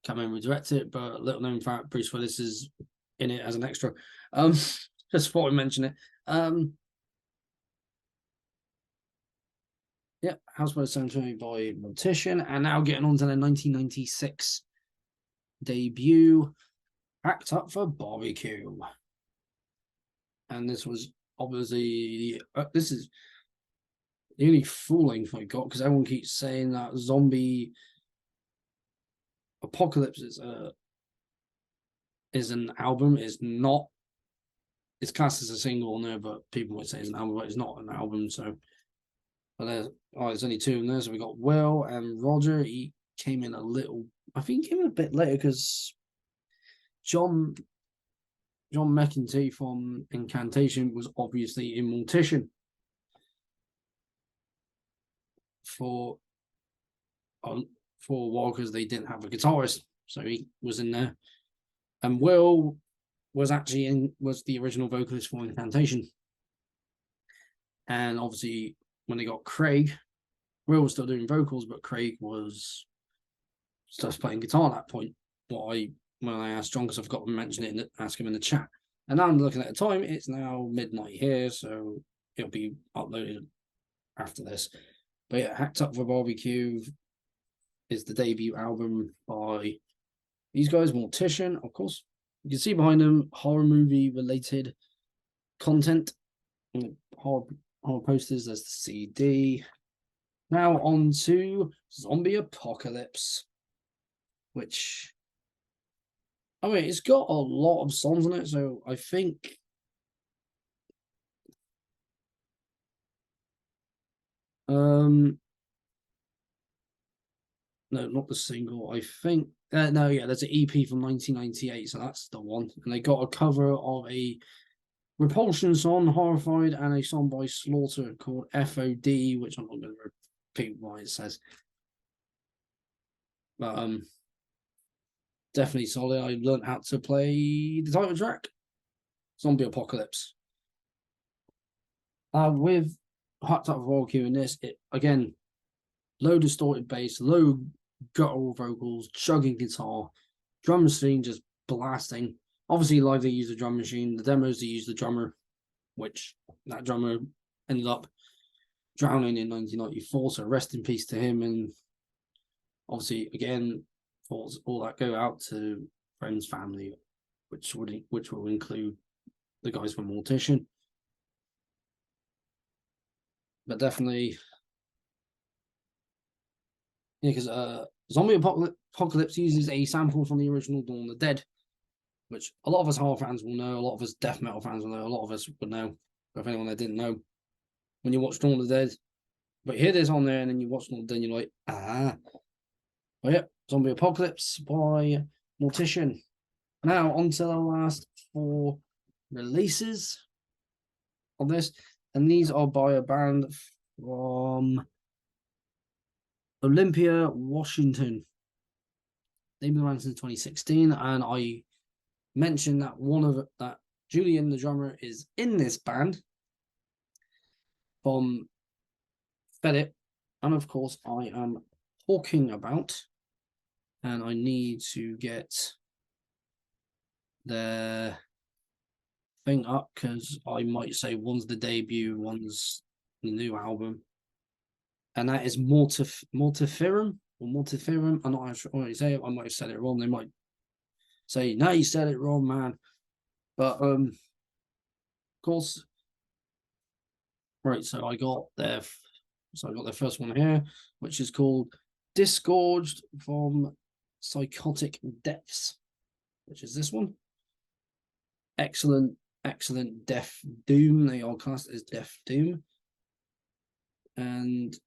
Can't remember who directed it, but little known fact, Bruce Willis is in it as an extra. Just thought I'd mention it. Yeah, House by the Cemetery by Mortician, and now getting on to the 1996 debut, Packed Up for Barbecue. And this was obviously this is the only full length I got, because everyone keeps saying that Zombie Apocalypse is an album. It's not. It's classed as a single on there, but people would say it's an album, but it's not an album. So, but there's only two in there. So we got Will and Roger. He came in a little. I think he came in a bit later because John McEntee from Incantation was obviously in Mortician for a while because they didn't have a guitarist, so he was in there. And Will was actually was the original vocalist for Incantation. And obviously, when they got Craig, Will was still doing vocals, but Craig was just playing guitar at that point. When I asked John, because I forgot to mention it and ask him in the chat. And now I'm looking at the time, it's now midnight here, so it'll be uploaded after this. But yeah, Hacked Up for Barbecue is the debut album by these guys, Mortician, of course. You can see behind them horror movie related content, horror posters. There's the CD. Now on to Zombie Apocalypse, which, I mean, it's got a lot of songs on it, so I think no, not the single. I think no, yeah, there's an EP from 1998, so that's the one. And they got a cover of a Repulsion song, Horrified, and a song by Slaughter called FOD, which I'm not going to repeat what it says. But definitely solid. I learned how to play the title track, Zombie Apocalypse. With Hacked Up for Barbecue in this, it again, low distorted bass, low guttural vocals, chugging guitar, drum machine just blasting. Obviously, live they use the drum machine. The demos they use the drummer, which that drummer ended up drowning in 1994. So rest in peace to him. And obviously, again, thoughts all that go out to friends, family, which will include the guys from Mortician. But definitely, yeah, because Zombie Apocalypse uses a sample from the original Dawn of the Dead, which a lot of us horror fans will know, a lot of us death metal fans will know, a lot of us would know. If anyone that didn't know, when you watch Dawn of the Dead, but you hear this on there and then you watch Dawn of the Dead, and you're like, ah. But yeah, Zombie Apocalypse by Mortician. Now on to the last 4 releases on this, and these are by a band from Olympia, Washington. They've been around since 2016, and I mentioned that Julian, the drummer, is in this band from Fedit, and of course I am talking about, and I need to get the thing up because I might say one's the debut, one's the new album, and that is Mortiferum or Mortiferum. I'm not sure what you say. I might have said it wrong. They might say, "No, you said it wrong, man." But of course, right. So I got their first one here, which is called Disgorged from Psychotic Depths, which is this one. Excellent Death Doom. They are classed as Death Doom. And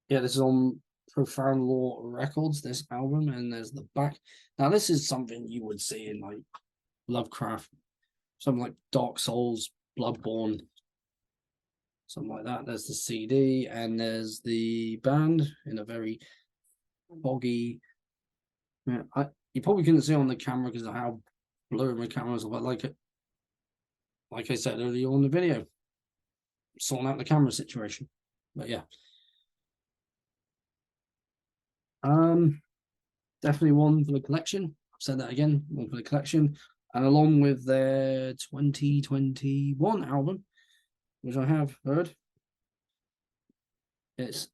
yeah, this is on Profound Law Records, this album, and there's the back. Now, this is something you would see in like Lovecraft, something like Dark Souls, Bloodborne, something like that. There's the CD, and there's the band in a very foggy. Yeah, you probably couldn't see on the camera because of how blurry my camera is, but like I said earlier on the video, sorting out the camera situation. But yeah. Definitely one for the collection. I've said that again, one for the collection. And along with their 2021 album, which I have heard, it's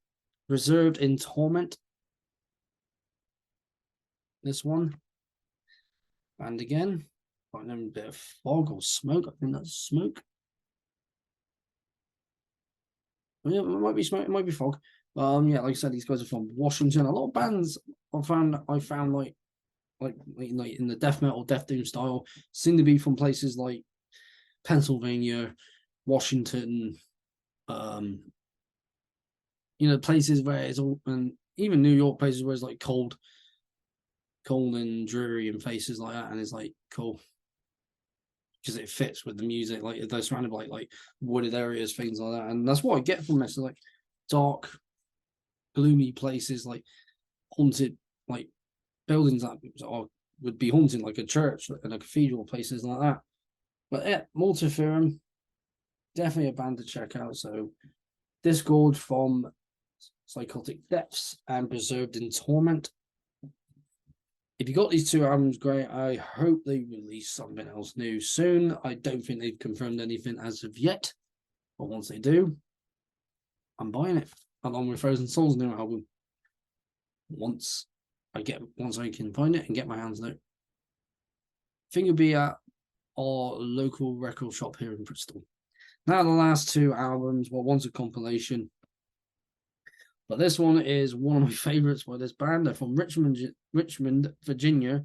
Reserved in Torment. This one. And again, find a bit of fog or smoke. I think that's smoke. Yeah, it might be smoke, it might be fog. Yeah, like I said, these guys are from Washington. A lot of bands I found like in the death metal, death doom style seem to be from places like Pennsylvania, Washington, places where it's all, and even New York, places where it's like cold and dreary and places like that, and it's like cool because it fits with the music. Like they're surrounded by like wooded areas, things like that, and that's what I get from this. Like dark, gloomy places, like haunted, like buildings that would be haunted, like a church and a cathedral, places like that. But yeah, Mortiferum, definitely a band to check out. So Disgorged from Psychotic Depths and Preserved in Torment. If you got these 2 albums, great. I hope they release something else new soon. I don't think they've confirmed anything as of yet, but once they do, I'm buying it along with Frozen Soul's new album. Once I can find it and get my hands on it. I think it'll be at our local record shop here in Bristol. Now the last two albums, well, one's a compilation, but this one is one of my favorites by this band. They're from Richmond, Virginia.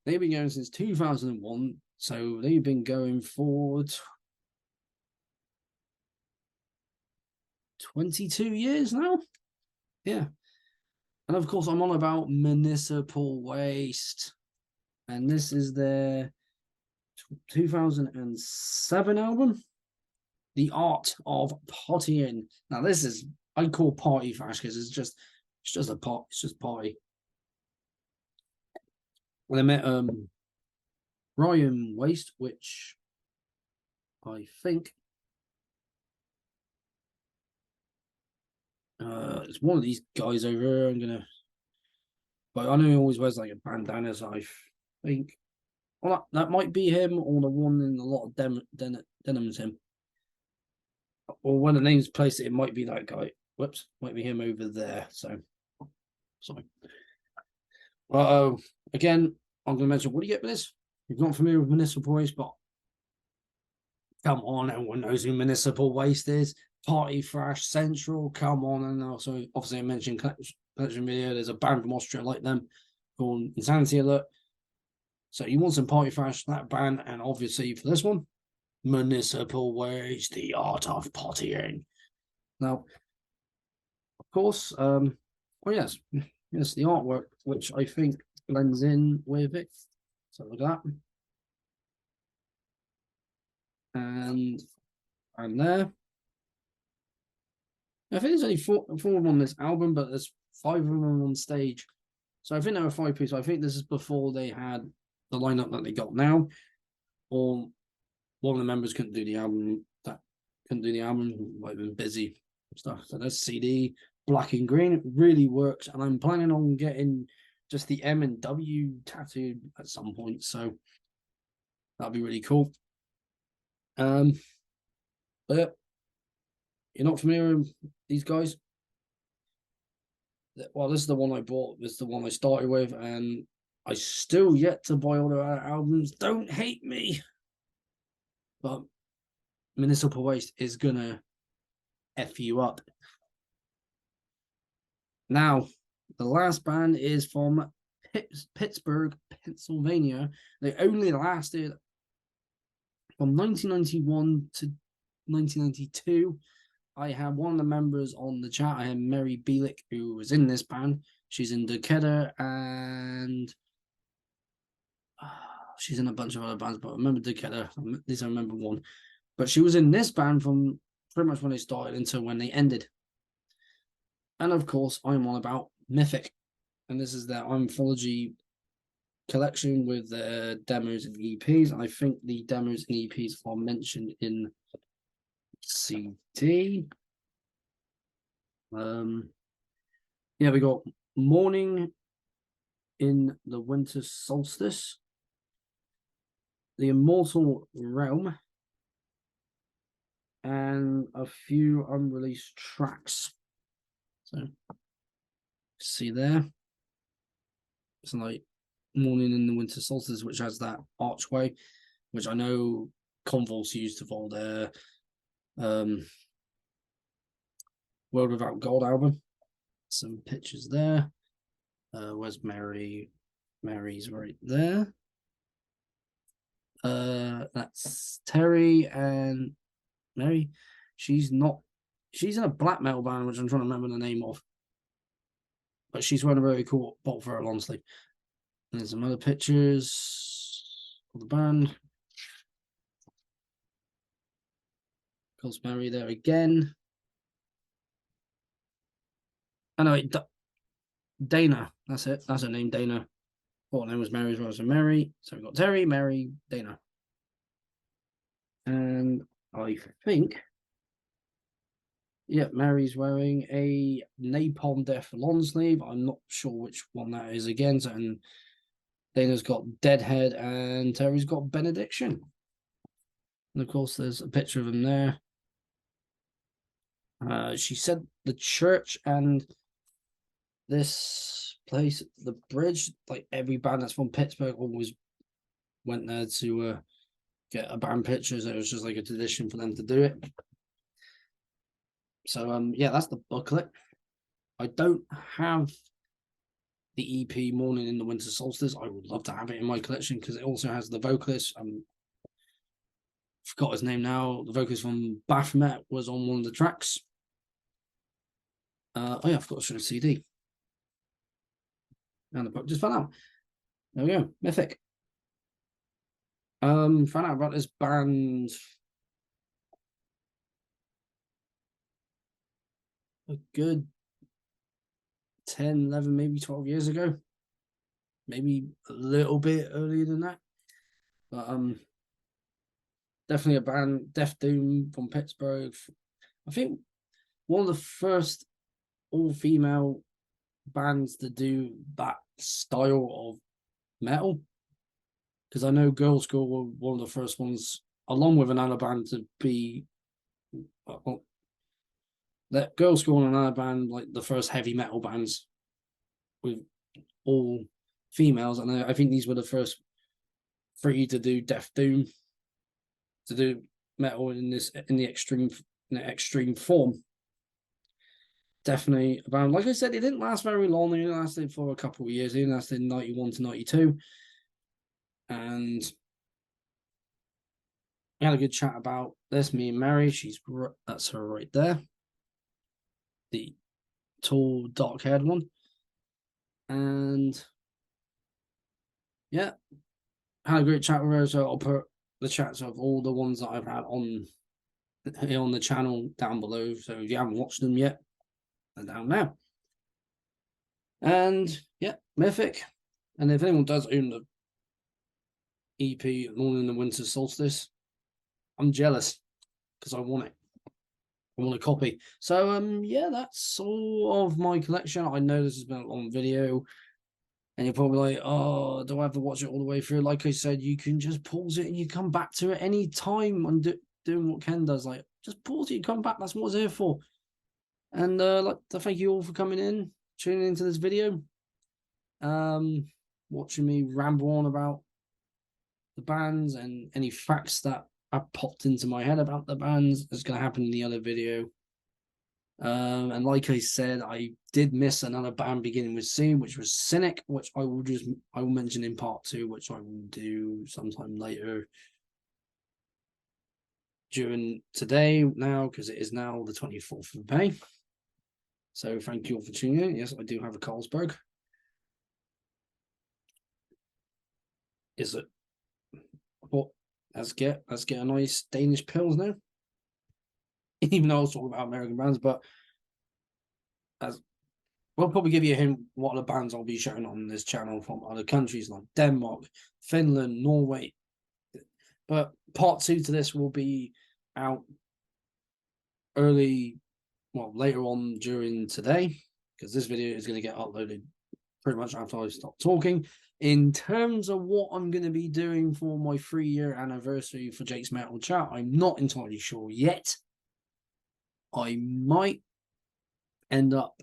They've been going since 2001, so they've been going for 22 years now. Yeah. And of course, I'm on about Municipal Waste. And this is their 2007 album, The Art of Partying. Now, this is, I call party thrash because it's just a pot, it's just party. Well, I met Ryan Waste, which I think it's one of these guys over here. But I know he always wears like a bandana, so I think, well, that might be him, or the one in a lot of denim's him. Or when the name's placed, it might be that guy. Whoops, might be him over there. So, sorry. Again, I'm going to mention, what do you get with this? If you're not familiar with Municipal Waste, but come on, everyone knows who Municipal Waste is. Party Thrash Central, come on. And also, obviously, I mentioned Collection Video. There's a band from Austria like them called Insanity Alert. So you want some Party Thrash, that band, and obviously for this one, Municipal Waste, The Art of Partying. Now, of course, yes, the artwork, which I think blends in with it. So look at that. And there. I think there's only four of them on this album, but there's 5 of them on stage. So I think there were 5 people. I think this is before they had the lineup that they got now, or one of the members couldn't do the album. Might have been busy stuff. So that's CD, black and green. It really works, and I'm planning on getting just the M and W tattooed at some point. So that'd be really cool. But you're not familiar with these guys? Well, this is the one I bought. This is the one I started with, and I still yet to buy all their albums. Don't hate me. But Municipal Waste is gonna F you up. Now, the last band is from Pittsburgh, Pennsylvania. They only lasted from 1991 to 1992. I had one of the members on the chat. I had Mary Bielik, who was in this band. She's in Decatur, and she's in a bunch of other bands, but I remember Decatur. At least I remember one. But she was in this band from pretty much when they started until when they ended. And of course, I'm on about Mythic. And this is their anthology collection with their demos and EPs. I think the demos and EPs are mentioned in CD. Yeah, we got Morning in the Winter Solstice, The Immortal Realm, and a few unreleased tracks. So, see there. It's like Morning in the Winter Solstice, which has that archway, which I know Convulse used to follow their World Without Gold album. Some pictures there. Where's Mary? Mary's right there. That's Terry and Mary. She's in a black metal band, which I'm trying to remember the name of. But she's wearing a very cool bolt for a long sleeve. There's some other pictures of the band. Of course, Mary there again. Oh no, Dana. That's it. That's her name, Dana. Her name was Mary as well. So Mary. So we've got Terry, Mary, Dana. And I think, yeah, Mary's wearing a Napalm Death long sleeve. I'm not sure which one that is again. So, and Dana's got Deadhead and Terry's got Benediction. And of course, there's a picture of them there. She said the church and this place, the bridge, like every band that's from Pittsburgh always went there to get a band picture. So it was just like a tradition for them to do it. So yeah, that's the booklet. I don't have the EP Morning in the Winter Solstice. I would love to have it in my collection because it also has the vocalist. Forgot his name now. The vocalist from Baphomet was on one of the tracks. Oh yeah, I forgot to show the CD. And the book just fell out. There we go. Mythic. Found out about this band a good 10, 11, maybe 12 years ago. Maybe a little bit earlier than that. But definitely a band, Death Doom from Pittsburgh. I think one of the first all-female bands to do that style of metal. Because I know Girl School were one of the first ones, along with another band, to be that Girl School and another band, like the first heavy metal bands with all females. And I think these were the first three to do Death Doom, to do metal in the extreme form. Definitely a band. Like I said, it didn't last very long. It lasted for a couple of years. It lasted 91 to 92. And we had a good chat about this. Me and Mary, that's her right there. The tall, dark-haired one. And yeah, had a great chat with her. So I'll put the chats of all the ones that I've had on the channel down below. So if you haven't watched them yet, they're down now. And yeah, Mythic. And if anyone does own the EP Morning in the Winter Solstice, I'm jealous because I want it. I want a copy. So yeah, that's all of my collection. I know this has been a long video, and you're probably like, oh, do I have to watch it all the way through? Like I said, you can just pause it and you come back to it any time and doing what Ken does. Like, just pause it, you come back. That's what it's here for. And like to thank you all for coming in, tuning into this video, watching me ramble on about the bands and any facts that have popped into my head about the bands is going to happen in the other video. And like I said, I did miss another band beginning with C, which was Cynic, which I will mention in part 2, which I will do sometime later during today now, because it is now the 24th of May. So thank you all for tuning in. Yes, I do have a Carlsberg. Is it? What? Let's get a nice Danish Pils now. Even though I was talking about American bands, but as we'll probably give you a hint what the bands I'll be showing on this channel from other countries like Denmark, Finland, Norway. But part 2 to this will be out later on during today, because this video is going to get uploaded pretty much after I stop talking. In terms of what I'm going to be doing for my 3-year anniversary for Jake's Metal Chat, I'm not entirely sure yet. I might end up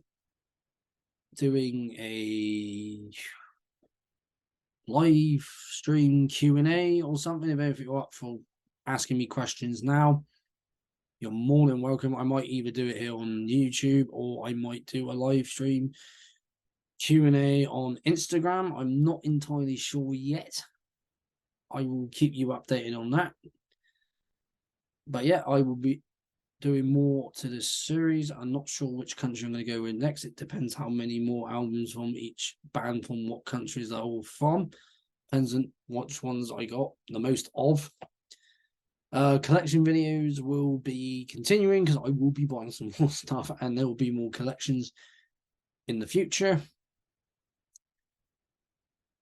doing a live stream Q&A or something. If you're up for asking me questions now, you're more than welcome. I might either do it here on YouTube or I might do a live stream Q&A on Instagram. I'm not entirely sure yet. I will keep you updated on that. But yeah, I will be doing more to this series. I'm not sure which country I'm going to go in next. It depends how many more albums from each band from what countries they're all from. Depends on which ones I got the most of. Collection videos will be continuing because I will be buying some more stuff and there will be more collections in the future.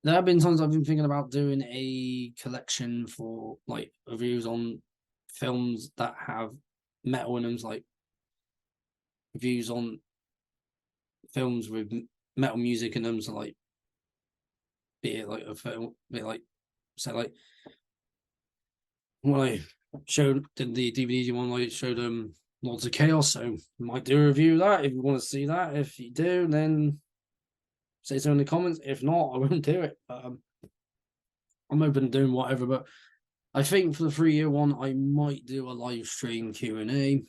There have been times I've been thinking about doing a collection for like reviews on films that have metal in them, like reviews on films with metal music in them, so like be it like a film, be it like say like when I did the DVD one, I showed Lots of Chaos, so might do a review of that if you want to see that. If you do, then say so in the comments. If not, I won't do it. I'm open to doing whatever, but I think for the 3-year one, I might do a live stream Q&A.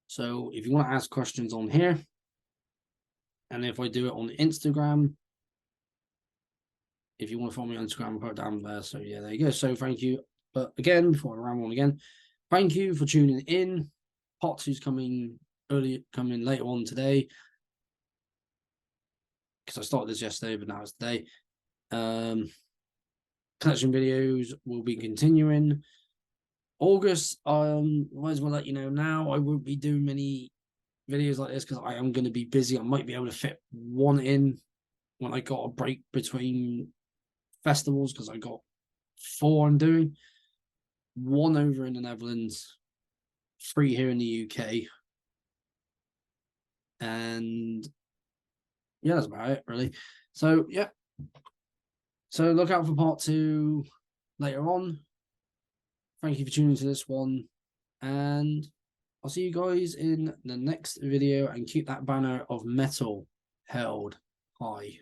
So if you want to ask questions on here, and if I do it on Instagram, if you want to follow me on Instagram, I'll put it down there. So yeah, there you go. So thank you. But again, before I ramble on again, thank you for tuning in. Part 2's coming later on today. Because I started this yesterday, but now it's today. Collection videos will be continuing. August, might as well let you know now, I won't be doing many videos like this because I am going to be busy. I might be able to fit one in when I got a break between festivals because I got 4 I'm doing. 1 over in the Netherlands, 3 here in the UK. And yeah, that's about it, really. So, yeah. So look out for part 2 later on. Thank you for tuning to this one. And I'll see you guys in the next video, and keep that banner of metal held high.